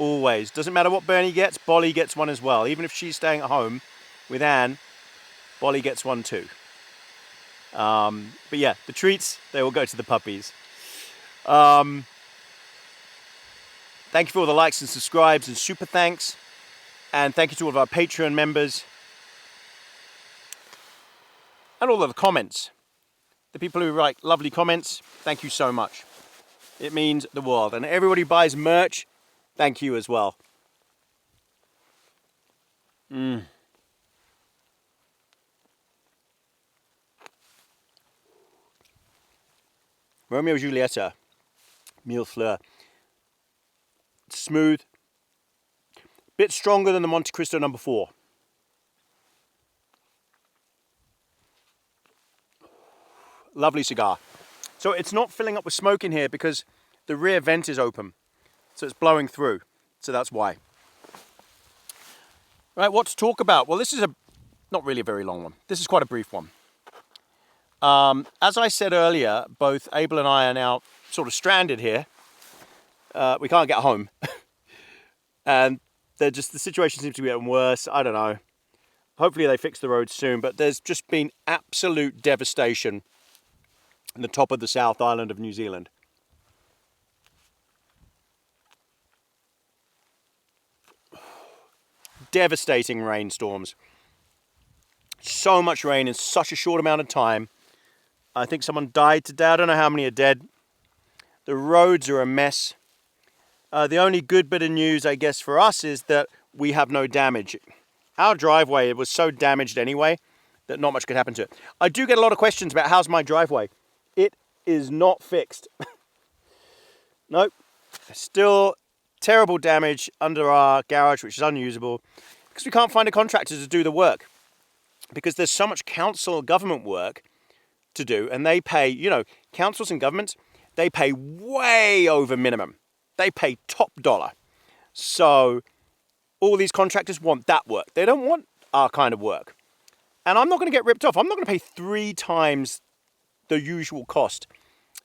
always. Doesn't matter what Bernie gets, Bolly gets one as well. Even if she's staying at home with Anne, Bolly gets one too. But yeah, the treats, they will go to the puppies. Thank you for all the likes and subscribes and super thanks. And thank you to all of our Patreon members. And all of the comments. The people who write lovely comments, thank you so much. It means the world. And everybody who buys merch, thank you as well. Romeo Giulietta Mille Fleurs. Smooth. Bit stronger than the Monte Cristo number 4. Lovely cigar. So it's not filling up with smoke in here because the rear vent is open. So it's blowing through. So that's why. Right, what to talk about? Well, this is not really a very long one. This is quite a brief one. As I said earlier, both Abel and I are now sort of stranded here. We can't get home. And the situation seems to be getting worse. I don't know. Hopefully they fix the roads soon. But there's just been absolute devastation in the top of the South Island of New Zealand. Devastating rainstorms. So much rain in such a short amount of time. I think someone died today. I don't know how many are dead. The roads are a mess. The only good bit of news, I guess, for us is that we have no damage. Our driveway was so damaged anyway that not much could happen to it. I do get a lot of questions about how's my driveway. It is not fixed. Nope. Still terrible damage under our garage, which is unusable, because we can't find a contractor to do the work. Because there's so much council government work to do, and they pay, councils and governments, they pay way over minimum. They pay top dollar. So all these contractors want that work. They don't want our kind of work. And I'm not going to get ripped off. I'm not going to pay 3 times the usual cost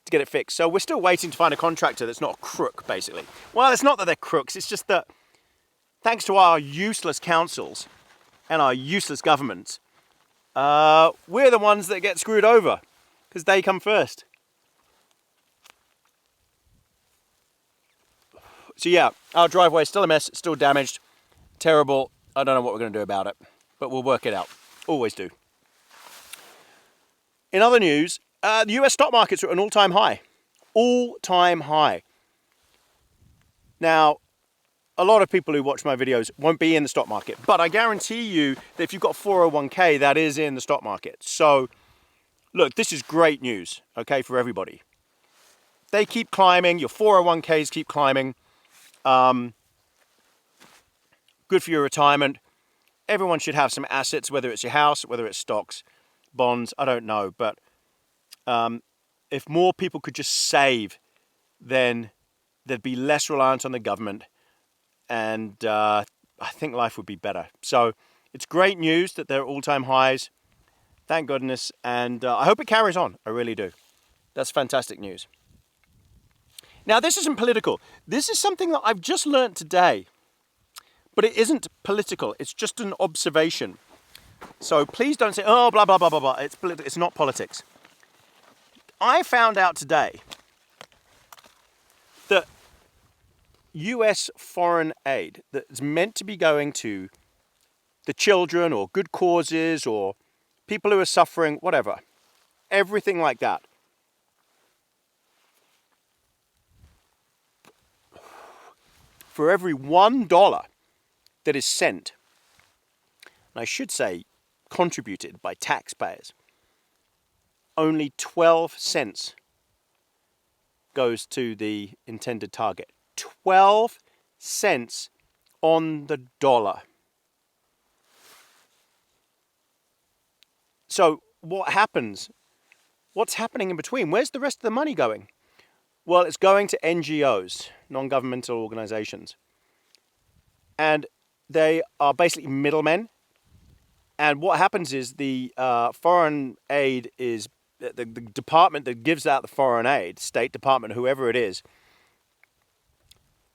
to get it fixed. So we're still waiting to find a contractor that's not a crook, basically. Well, it's not that they're crooks. It's just that thanks to our useless councils and our useless governments, we're the ones that get screwed over because they come first. So yeah, our driveway is still a mess, still damaged, terrible. I don't know what we're going to do about it, but we'll work it out. Always do. In other news, the US stock markets are at an all-time high. All-time high. Now, a lot of people who watch my videos won't be in the stock market, but I guarantee you that if you've got 401k, that is in the stock market. So look, this is great news, okay, for everybody. They keep climbing, your 401ks keep climbing. Good for your retirement. Everyone should have some assets, whether it's your house, whether it's stocks, bonds, I don't know. But if more people could just save, then there'd be less reliance on the government. And I think life would be better. So it's great news that they're all-time highs. Thank goodness. And I hope it carries on. I really do. That's fantastic news. Now, this isn't political. This is something that I've just learned today. But it isn't political. It's just an observation. So please don't say, oh, blah, blah, blah, blah, blah. It's not politics. I found out today that US foreign aid that's meant to be going to the children or good causes or people who are suffering, whatever, everything like that. For every $1 that is sent, and I should say contributed by taxpayers, only 12 cents goes to the intended target. 12 cents on the dollar. So what happens? What's happening in between? Where's the rest of the money going? Well, it's going to NGOs, non-governmental organizations. And they are basically middlemen. And what happens is the foreign aid is, the department that gives out the foreign aid, State Department, whoever it is,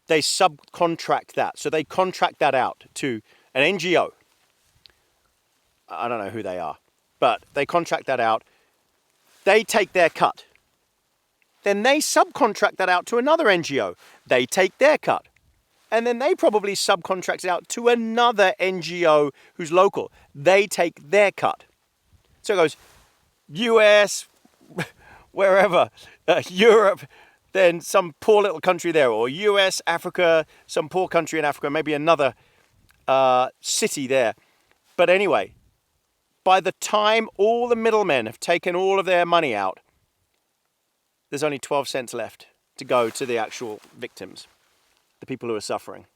they subcontract that. So they contract that out to an NGO. I don't know who they are, but they contract that out. They take their cut. Then they subcontract that out to another NGO. They take their cut. And then they probably subcontract it out to another NGO who's local. They take their cut. So it goes US, wherever, Europe, then some poor little country there, or US, Africa, some poor country in Africa, maybe another city there. But anyway, by the time all the middlemen have taken all of their money out, there's only 12 cents left to go to the actual victims, the people who are suffering.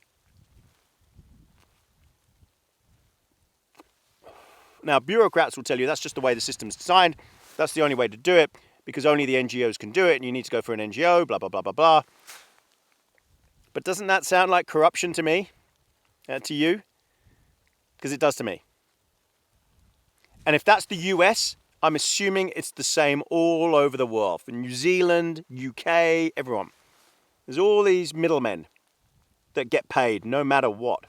Now, bureaucrats will tell you that's just the way the system's designed. That's the only way to do it, because only the NGOs can do it, and you need to go for an NGO, blah, blah, blah, blah, blah. But doesn't that sound like corruption to me? To you? Because it does to me. And if that's the US, I'm assuming it's the same all over the world. For New Zealand, UK, everyone. There's all these middlemen that get paid no matter what.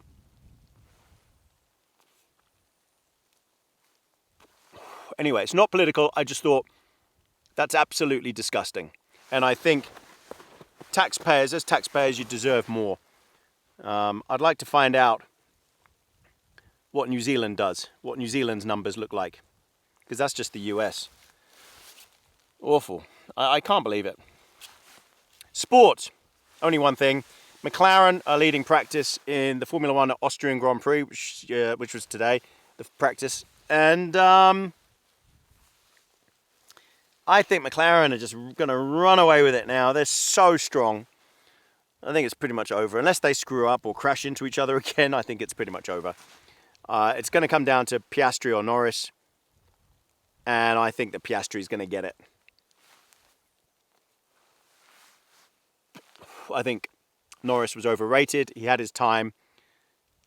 Anyway, it's not political. I just thought that's absolutely disgusting. And I think taxpayers, as taxpayers, you deserve more. I'd like to find out what New Zealand does, what New Zealand's numbers look like. Because that's just the US. Awful. I can't believe it. Sports. Only one thing. McLaren are leading practice in the Formula One Austrian Grand Prix, which was today, the practice. And I think McLaren are just going to run away with it now. They're so strong. I think it's pretty much over. Unless they screw up or crash into each other again, I think it's pretty much over. It's going to come down to Piastri or Norris. And I think that Piastri is going to get it. I think Norris was overrated. He had his time.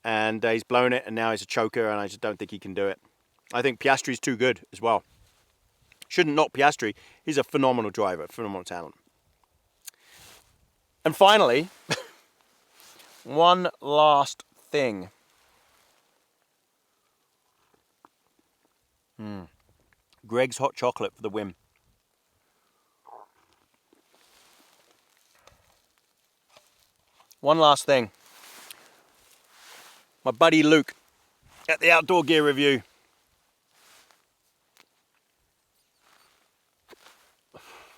And he's blown it. And now he's a choker. And I just don't think he can do it. I think Piastri's too good as well. Shouldn't knock Piastri. He's a phenomenal driver. Phenomenal talent. And finally, one last thing. Greg's hot chocolate for the win. One last thing. My buddy Luke at the Outdoor Gear Review.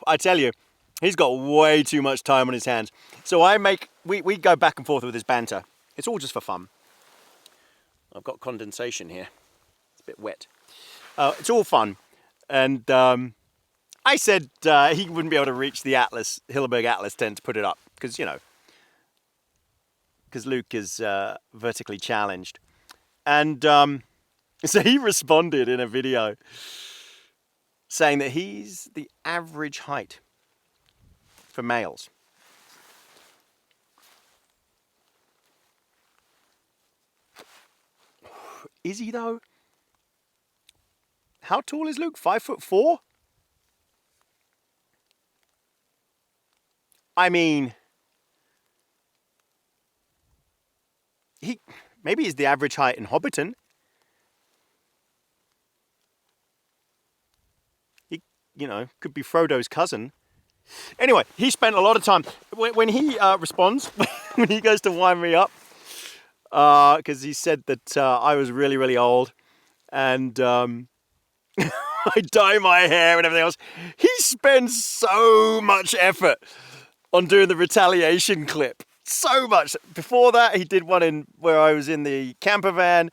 I tell you, he's got way too much time on his hands. So we go back and forth with his banter. It's all just for fun. I've got condensation here. It's a bit wet. It's all fun. And I said he wouldn't be able to reach the Atlas, Hilleberg Atlas tent to put it up. Because, you know, because Luke is vertically challenged. And so he responded in a video saying that he's the average height for males. Is he though? How tall is Luke? 5'4"? I mean, maybe he's the average height in Hobbiton. He, you know, could be Frodo's cousin. Anyway, he spent a lot of time when he responds, when he goes to wind me up, because he said that I was really, really old, and I dye my hair and everything else. He spends so much effort on doing the retaliation clip. So much. Before that, he did one where I was in the camper van,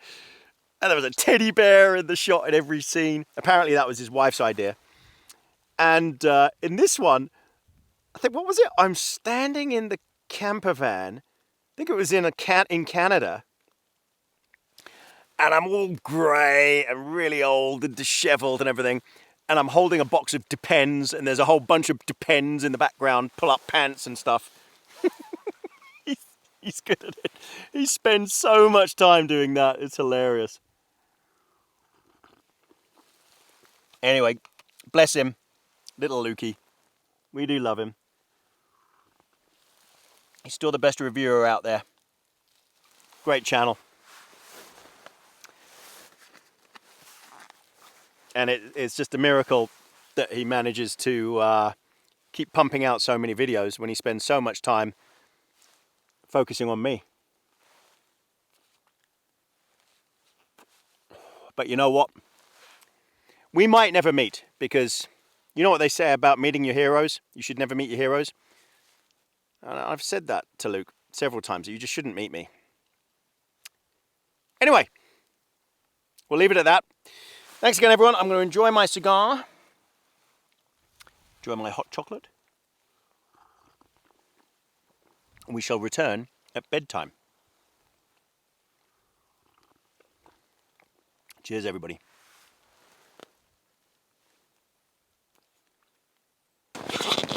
and there was a teddy bear in the shot in every scene. Apparently, that was his wife's idea. And in this one, I think, what was it? I'm standing in the camper van. I think it was in Canada. And I'm all grey and really old and dishevelled and everything. And I'm holding a box of Depends, and there's a whole bunch of Depends in the background, pull-up pants and stuff. He's good at it. He spends so much time doing that. It's hilarious. Anyway, bless him. Little Lukey. We do love him. He's still the best reviewer out there. Great channel. And it's just a miracle that he manages to keep pumping out so many videos when he spends so much time focusing on me. But you know what? We might never meet, because you know what they say about meeting your heroes? You should never meet your heroes. And I've said that to Luke several times, that you just shouldn't meet me. Anyway, we'll leave it at that. Thanks again, everyone. I'm going to enjoy my cigar, enjoy my hot chocolate. We shall return at bedtime. Cheers, everybody.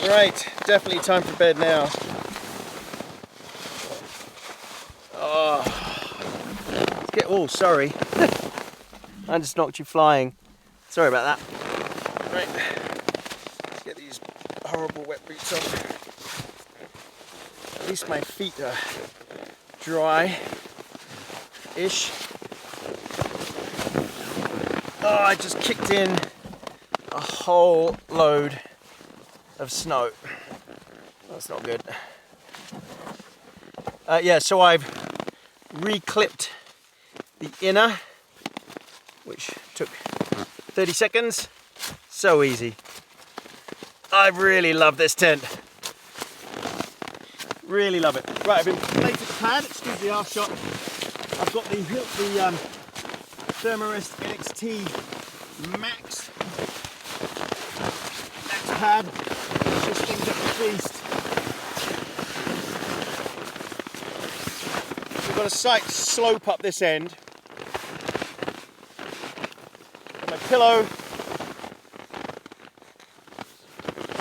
Right, definitely time for bed now. Oh, sorry. I just knocked you flying. Sorry about that. Right, let's get these horrible wet boots off. At least my feet are dry-ish. Oh, I just kicked in a whole load of snow. That's not good. Yeah, so I've re-clipped the inner, which took 30 seconds. So easy. I really love this tent. Really love it. Right, I've inflated the pad. Excuse the half shot. I've got the Thermarest NXT Max pad. This thing's up the beast. We've got a slight slope up this end. Got my pillow.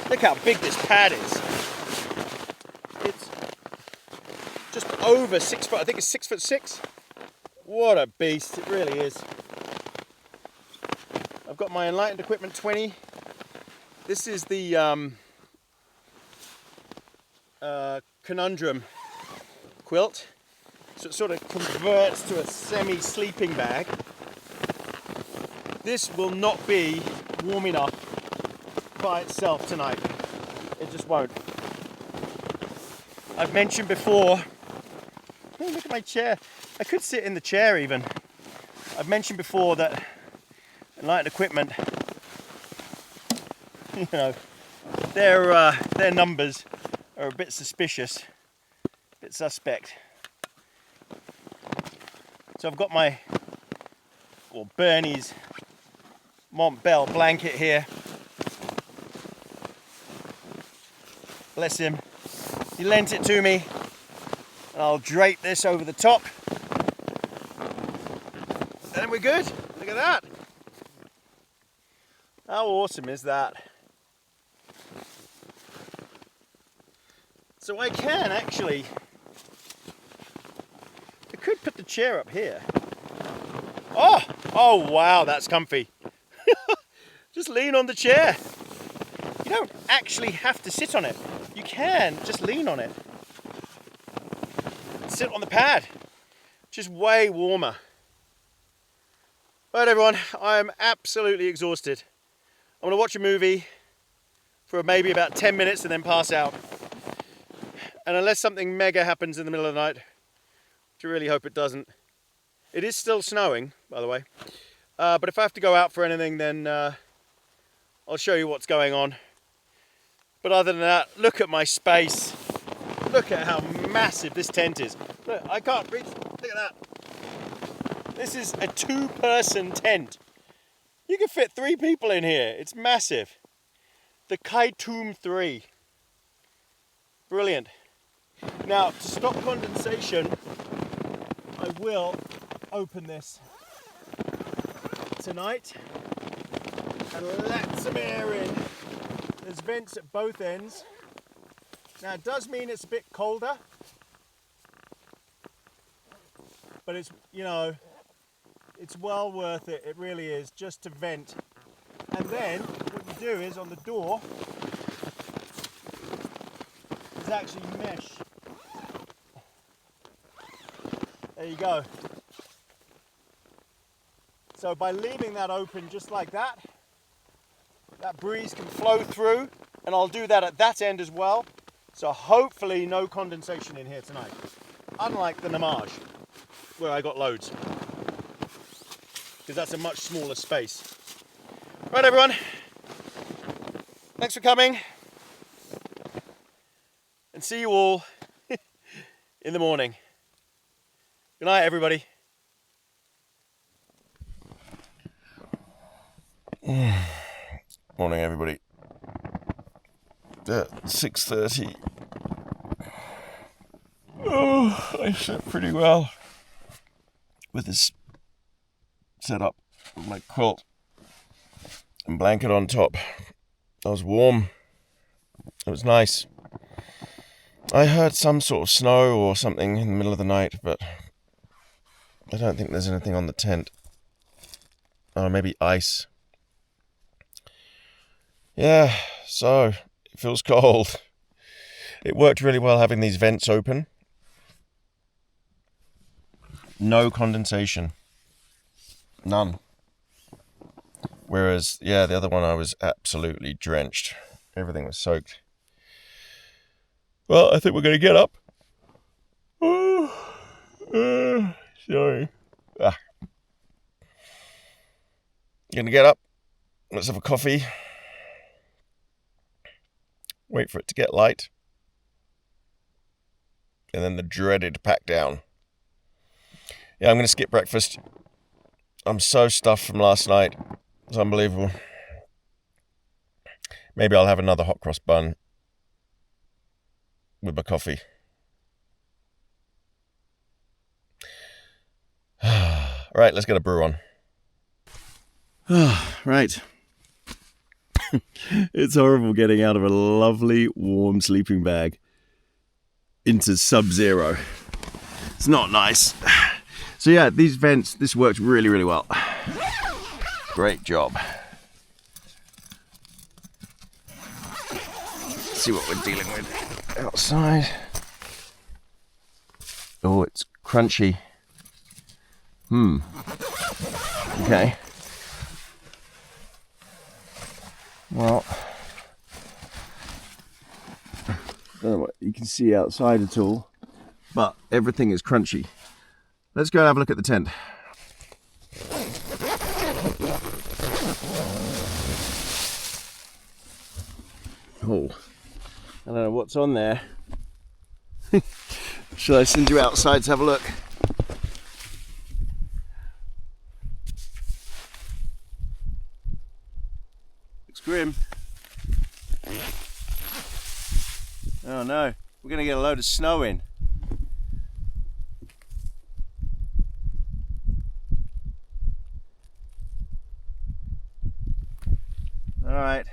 Look how big this pad is. It's just over 6 foot. I think it's 6'6". What a beast, it really is. I've got my Enlightened Equipment 20. This is the Conundrum quilt. So it sort of converts to a semi-sleeping bag. This will not be warm enough by itself tonight. It just won't. I've mentioned before, oh, look at my chair. I could sit in the chair even. I've mentioned before that Enlightened Equipment, you know, their numbers are a bit suspicious, a bit suspect. So I've got my, or Bernie's Montbell blanket here. Bless him. He lent it to me. And I'll drape this over the top. And we're good. Look at that. How awesome is that? So I can actually, I could put the chair up here. Oh wow, that's comfy. Just lean on the chair. You don't actually have to sit on it. You can just lean on it. Sit on the pad, which is way warmer. Right everyone, I'm absolutely exhausted. I'm gonna watch a movie for maybe about 10 minutes and then pass out. And unless something mega happens in the middle of the night, which I really hope it doesn't. It is still snowing, by the way. But if I have to go out for anything, then I'll show you what's going on. But other than that, look at my space. Look at how massive this tent is. Look, I can't reach, look at that. This is a 2-person tent. You can fit 3 people in here. It's massive. The Kaitum 3. Brilliant. Now, to stop condensation, I will open this tonight and let some air in. There's vents at both ends. Now, it does mean it's a bit colder, but it's, you know, it's well worth it. It really is, just to vent. And then what you do is on the door, there's actually mesh. There you go. So by leaving that open just like that, that breeze can flow through, and I'll do that at that end as well. So hopefully no condensation in here tonight. Unlike the Namage, where I got loads. Because that's a much smaller space. Right everyone, thanks for coming. And see you all in the morning. Good night everybody. Morning everybody. 6:30. Oh, I slept pretty well with this setup with my quilt and blanket on top. I was warm. It was nice. I heard some sort of snow or something in the middle of the night, but I don't think there's anything on the tent. Oh, maybe ice. Yeah, so it feels cold. It worked really well having these vents open. No condensation. None. Whereas, yeah, the other one I was absolutely drenched. Everything was soaked. Well, I think we're going to get up. Sorry. Gonna get up. Let's have a coffee. Wait for it to get light. And then the dreaded pack down. Yeah, I'm going to skip breakfast. I'm so stuffed from last night. It's unbelievable. Maybe I'll have another hot cross bun with my coffee. Right, let's get a brew on. Right. It's horrible getting out of a lovely warm sleeping bag into sub-zero. It's not nice. So yeah, these vents, this worked really, really well. Great job. Let's see what we're dealing with outside. Oh, it's crunchy. Okay. Well, I don't know what you can see outside at all, but everything is crunchy. Let's go and have a look at the tent. Oh, I don't know what's on there. Shall I send you outside to have a look? Looks grim. Oh no, we're gonna get a load of snow in. All right.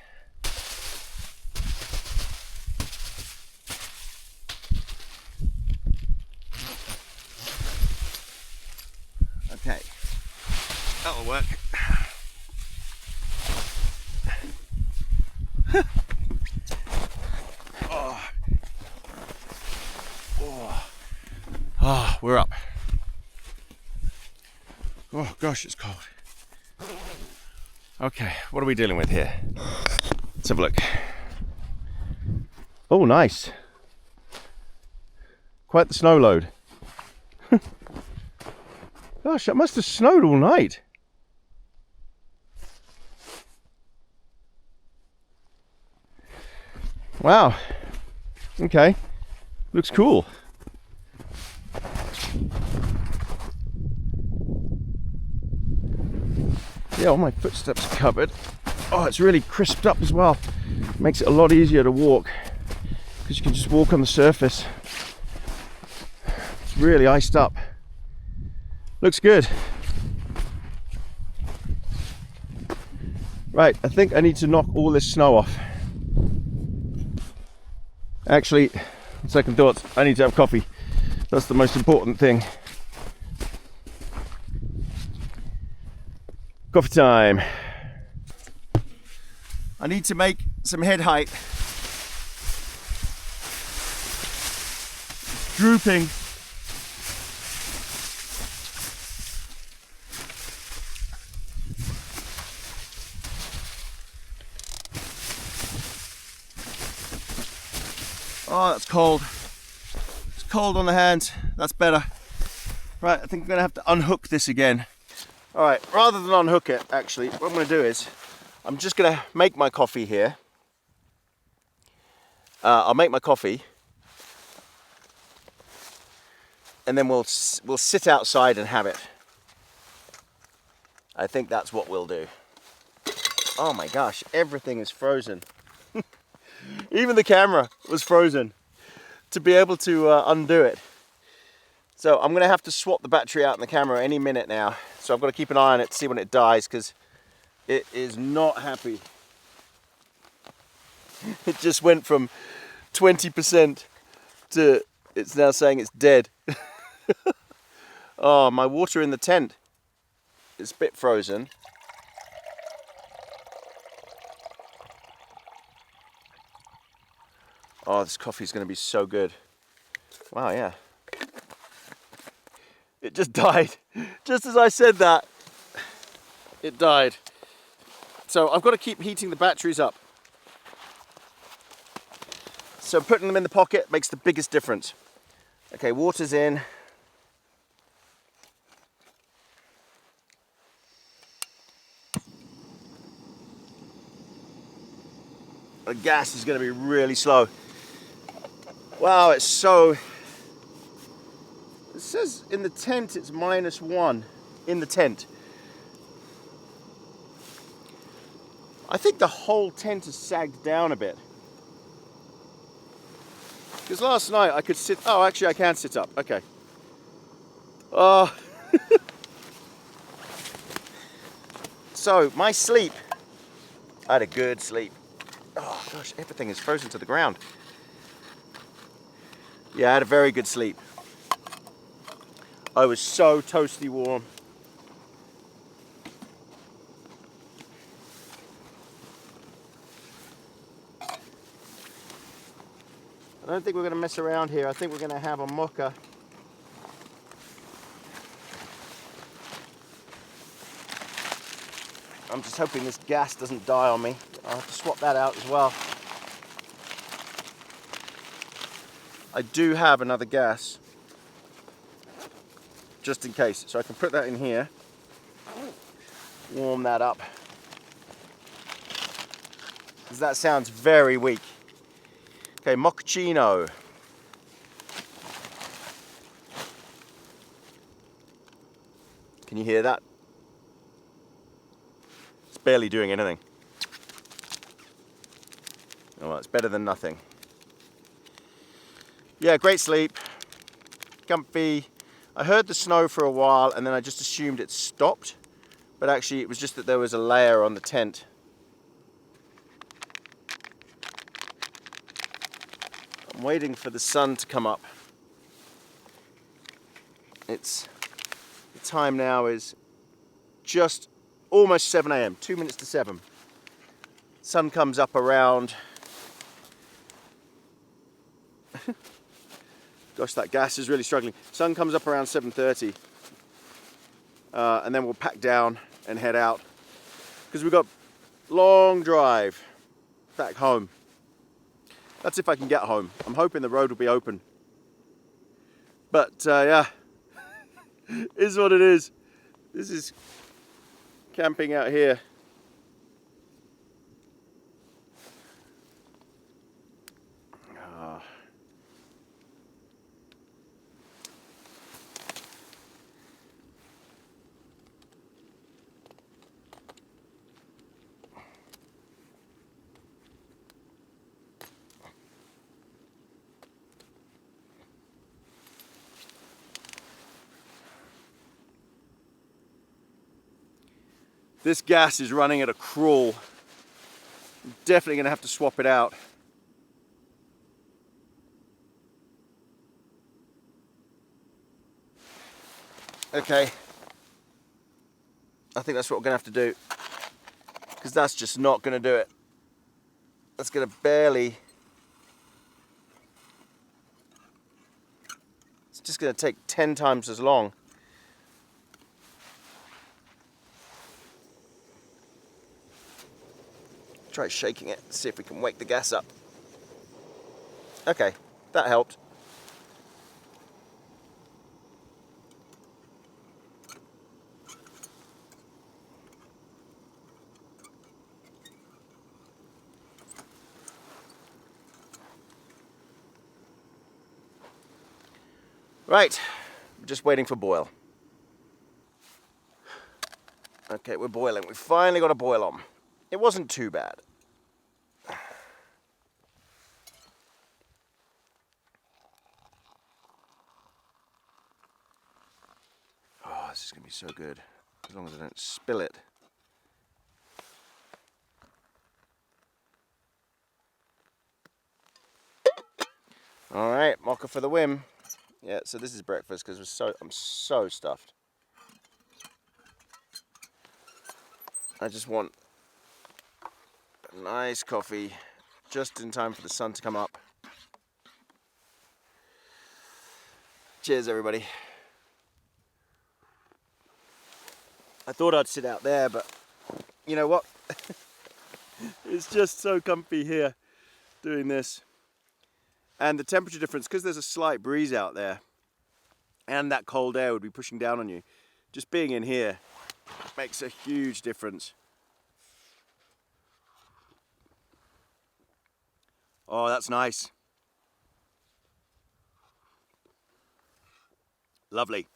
Okay, that'll work. Oh. Oh. Oh, we're up. Oh gosh, it's cold. Okay, what are we dealing with here? Let's have a look. Oh, nice. Quite the snow load. Gosh, that must have snowed all night. Wow. Okay. Looks cool. Yeah, all my footsteps are covered. Oh, it's really crisped up as well. Makes it a lot easier to walk because you can just walk on the surface. It's really iced up. Looks good. Right, I think I need to knock all this snow off. Actually, on second thoughts, I need to have coffee. That's the most important thing. Coffee time. I need to make some head height. It's drooping. Oh, that's cold. It's cold on the hands. That's better. Right, I think I'm gonna have to unhook this again. All right, rather than unhook it, actually, what I'm gonna do is, I'm just gonna make my coffee here. I'll make my coffee, and then we'll sit outside and have it. I think that's what we'll do. Oh my gosh, everything is frozen. Even the camera was frozen to be able to undo it. So I'm gonna have to swap the battery out in the camera any minute now. So I've got to keep an eye on it to see when it dies because it is not happy. It just went from 20% to it's now saying it's dead. Oh, my water in the tent is a bit frozen. Oh, this coffee is going to be so good. Wow, yeah. It just died. Just as I said that, it died. So I've got to keep heating the batteries up. So putting them in the pocket makes the biggest difference. Okay, water's in. The gas is going to be really slow. Wow, it's so... It says in the tent it's -1 in the tent. I think the whole tent has sagged down a bit. Because last night I could sit... Oh, actually I can sit up. Okay. Oh. So, my sleep. I had a good sleep. Oh gosh, everything is frozen to the ground. Yeah, I had a very good sleep. I was so toasty warm. I don't think we're going to mess around here. I think we're going to have a mocha. I'm just hoping this gas doesn't die on me. I'll have to swap that out as well. I do have another gas, just in case. So I can put that in here, warm that up. Because that sounds very weak. Okay, mochaccino. Can you hear that? It's barely doing anything. Oh, well, it's better than nothing. Yeah, great sleep. Comfy. I heard the snow for a while and then I just assumed it stopped. But actually it was just that there was a layer on the tent. I'm waiting for the sun to come up. The time now is just almost 7 a.m, 2 minutes to 7. Sun comes up around, gosh, that gas is really struggling. Sun comes up around 7:30, and then we'll pack down and head out because we've got long drive back home. That's if I can get home. I'm hoping the road will be open. But yeah, is what it is. This is camping out here. This gas is running at a crawl. I'm definitely going to have to swap it out. Okay. I think that's what we're going to have to do. Because that's just not going to do it. That's going to barely... It's just going to take 10 times as long. Try shaking it, see if we can wake the gas up. Okay, that helped. Right, we're just waiting for boil. Okay, we're boiling. We finally got a boil on. It wasn't too bad. Oh, this is going to be so good, as long as I don't spill it. All right, mocha for the win. Yeah, so this is breakfast because I'm so stuffed. I just want a nice coffee just in time for the sun to come up. Cheers, everybody. I thought I'd sit out there, but you know what? It's just so comfy here doing this. And the temperature difference, because there's a slight breeze out there and that cold air would be pushing down on you, just being in here makes a huge difference. Oh, that's nice. Lovely.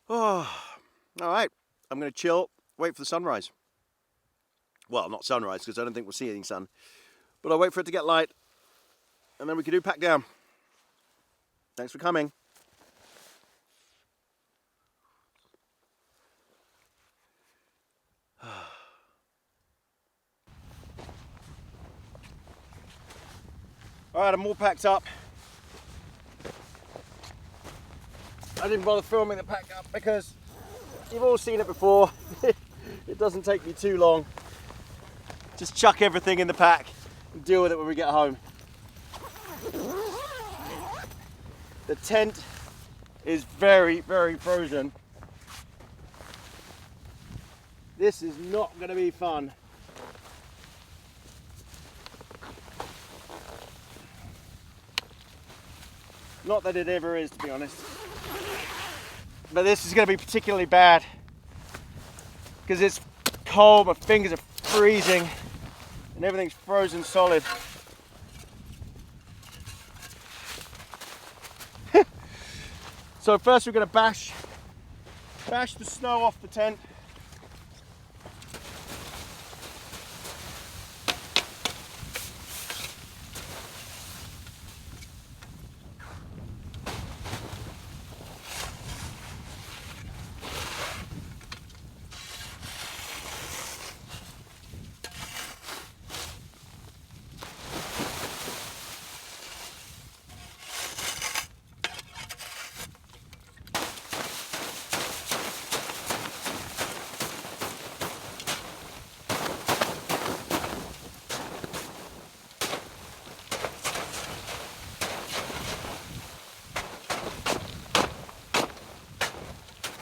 Oh, all right. I'm going to chill, wait for the sunrise. Well, not sunrise, because I don't think we'll see any sun. But I'll wait for it to get light, and then we can do pack down. Thanks for coming. All right, I'm all packed up. I didn't bother filming the pack up because you've all seen it before. It doesn't take me too long. Just chuck everything in the pack and deal with it when we get home. The tent is very, very frozen. This is not going to be fun. Not that it ever is, to be honest. But this is going to be particularly bad because it's cold, my fingers are freezing and everything's frozen solid. So first we're going to bash Bash the snow off the tent.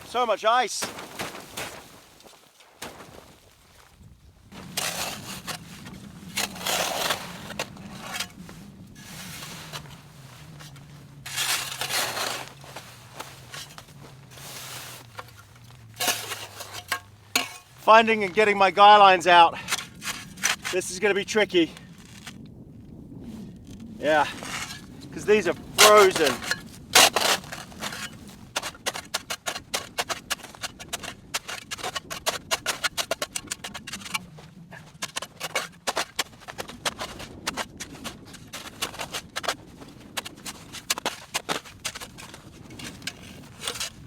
So much ice. Finding and getting my guy lines out. This is going to be tricky. Yeah, because these are frozen.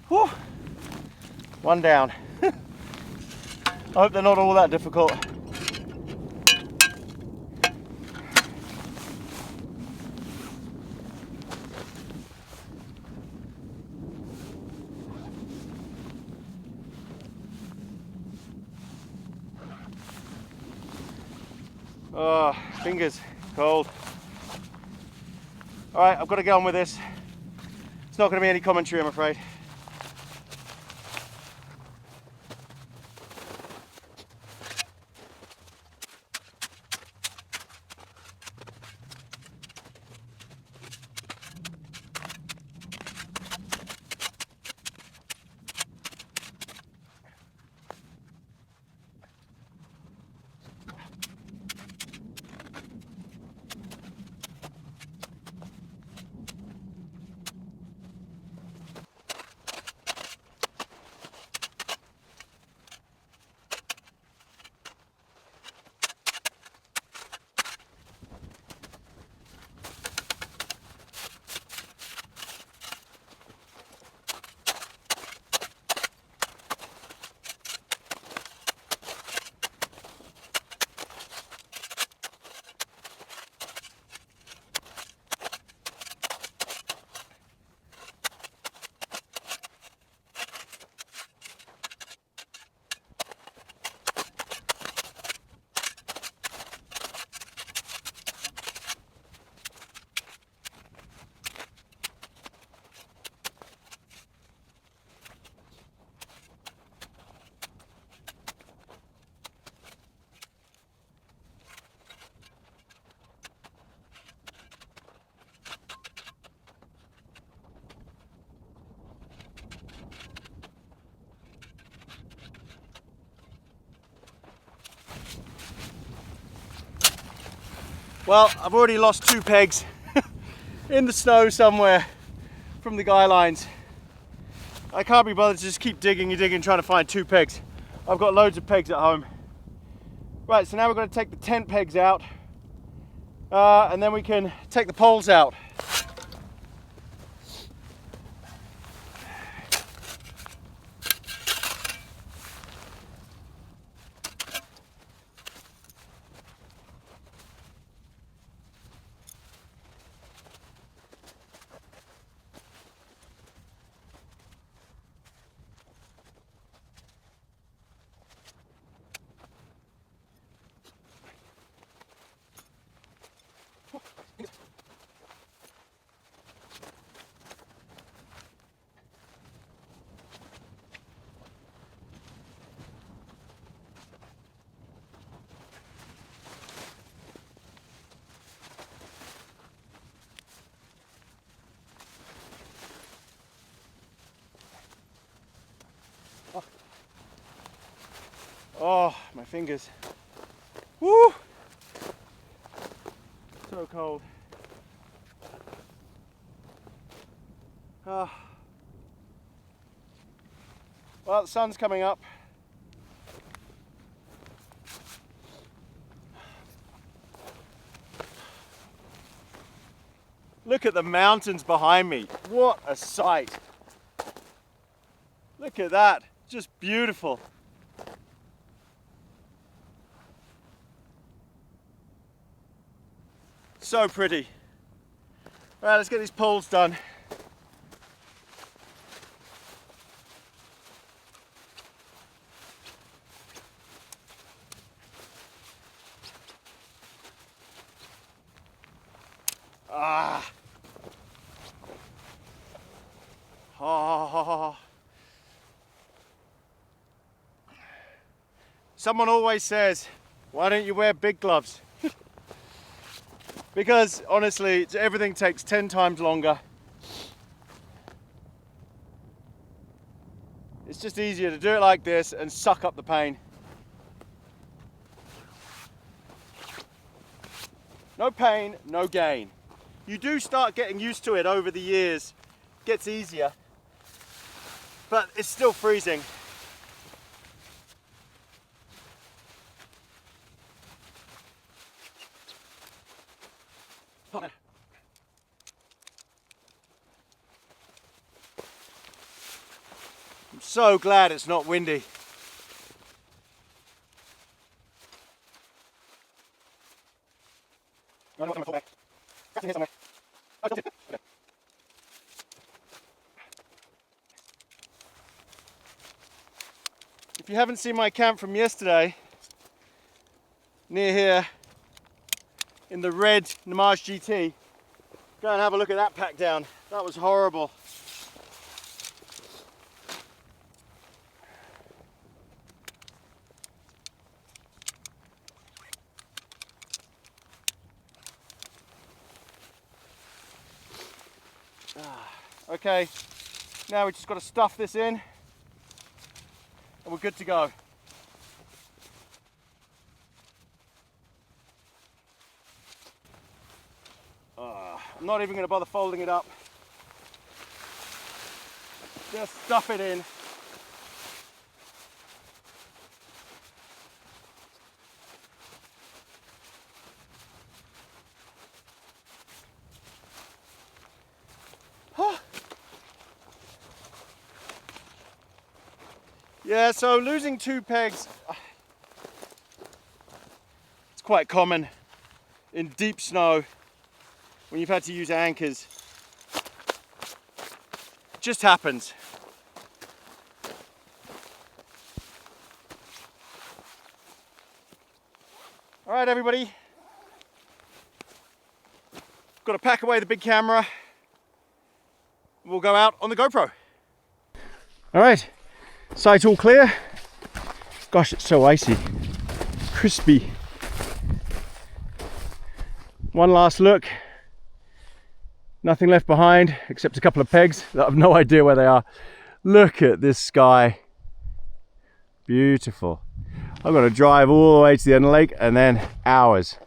Whew. One down. I hope they're not all that difficult. Oh, fingers cold. All right, I've got to get on with this. It's not going to be any commentary, I'm afraid. Well, I've already lost 2 pegs in the snow somewhere from the guy lines. I can't be bothered to just keep digging and digging trying to find 2 pegs. I've got loads of pegs at home. Right, so now we're going to take the tent pegs out and then we can take the poles out. Oh, my fingers. Woo! So cold. Well, the sun's coming up. Look at the mountains behind me. What a sight. Look at that, just beautiful. So pretty. All right, let's get these poles done. Ah. Oh. Someone always says, why don't you wear big gloves? Because honestly, everything takes 10 times longer. It's just easier to do it like this and suck up the pain. No pain, no gain. You do start getting used to it over the years. It gets easier, but it's still freezing. I'm so glad it's not windy. If you haven't seen my camp from yesterday, near here in the red Namage GT, go and have a look at that pack down. That was horrible. Okay, now we just got to stuff this in and we're good to go. I'm not even going to bother folding it up. Just stuff it in. Yeah, so losing 2 pegs, it's quite common in deep snow when you've had to use anchors. It just happens. All right, everybody. Got to pack away the big camera. We'll go out on the GoPro. All right. Sight all clear. Gosh, it's so icy, crispy. One last look. Nothing left behind except a couple of pegs that I've no idea where they are. Look at this sky. Beautiful. I've got to drive all the way to the end of the lake and then hours.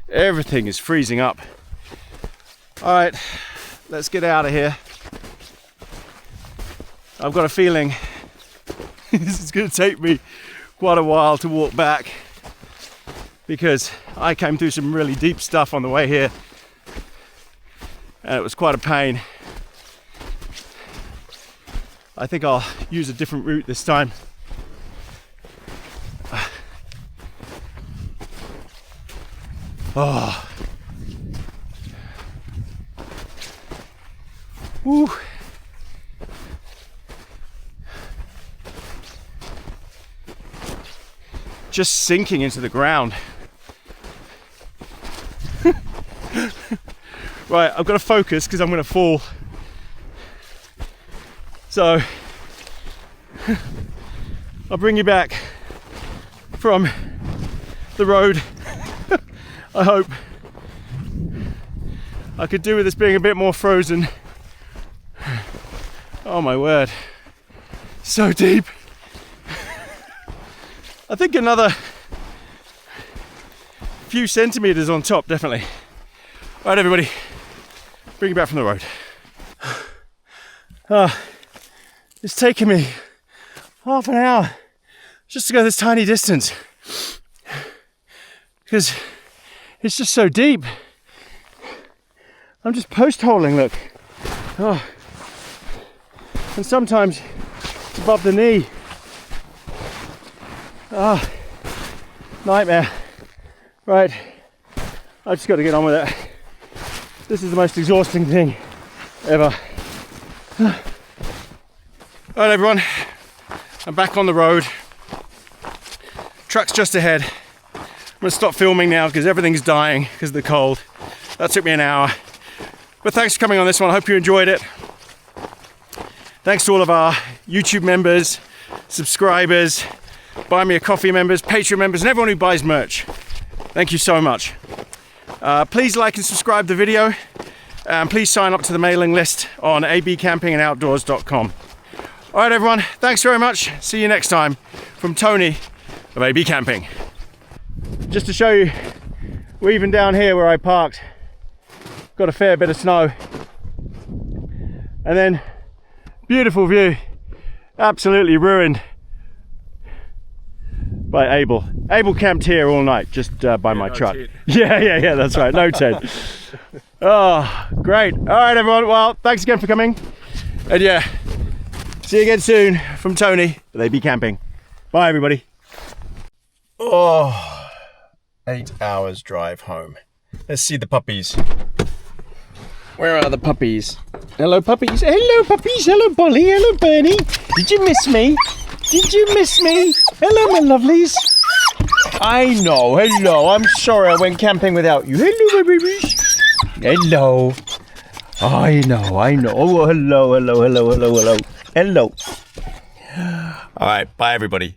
Everything is freezing up. All right, let's get out of here. I've got a feeling this is going to take me quite a while to walk back because I came through some really deep stuff on the way here and it was quite a pain. I think I'll use a different route this time. Oh. Woo. Just sinking into the ground. Right, I've got to focus because I'm going to fall. So I'll bring you back from the road. I hope. I could do with this being a bit more frozen. Oh my word, so deep. I think another few centimeters on top, definitely. All right, everybody, bring you back from the road. It's taken me half an hour just to go this tiny distance because it's just so deep. I'm just post-holing, look. Oh. And sometimes it's above the knee. Ah, nightmare. Right, I've just got to get on with it. This is the most exhausting thing ever. Alright everyone, I'm back on the road. Truck's just ahead. I'm gonna stop filming now because everything's dying because of the cold. That took me an hour. But thanks for coming on this one. I hope you enjoyed it. Thanks to all of our YouTube members, subscribers, Buy Me a Coffee members, Patreon members, and everyone who buys merch. Thank you so much. Please like and subscribe the video. And please sign up to the mailing list on abcampingandoutdoors.com. All right, everyone. Thanks very much. See you next time from Tony of AB Camping. Just to show you, we're even down here where I parked. Got a fair bit of snow. And then, beautiful view. Absolutely ruined by Abel. Abel camped here all night, just by my truck. Tent. Yeah, that's right. No tent. Oh, great. All right, everyone. Well, thanks again for coming. And yeah, see you again soon from Tony with AB Camping. Bye, everybody. Oh, 8 hours drive home. Let's see the puppies. Where are the puppies? Hello, puppies. Hello, puppies. Hello, Bolly. Hello, Bernie. Did you miss me? Did you miss me? Hello, my lovelies. I know. Hello. I'm sorry I went camping without you. Hello, my babies. Hello. I know. Oh, hello. Hello. All right. Bye, everybody.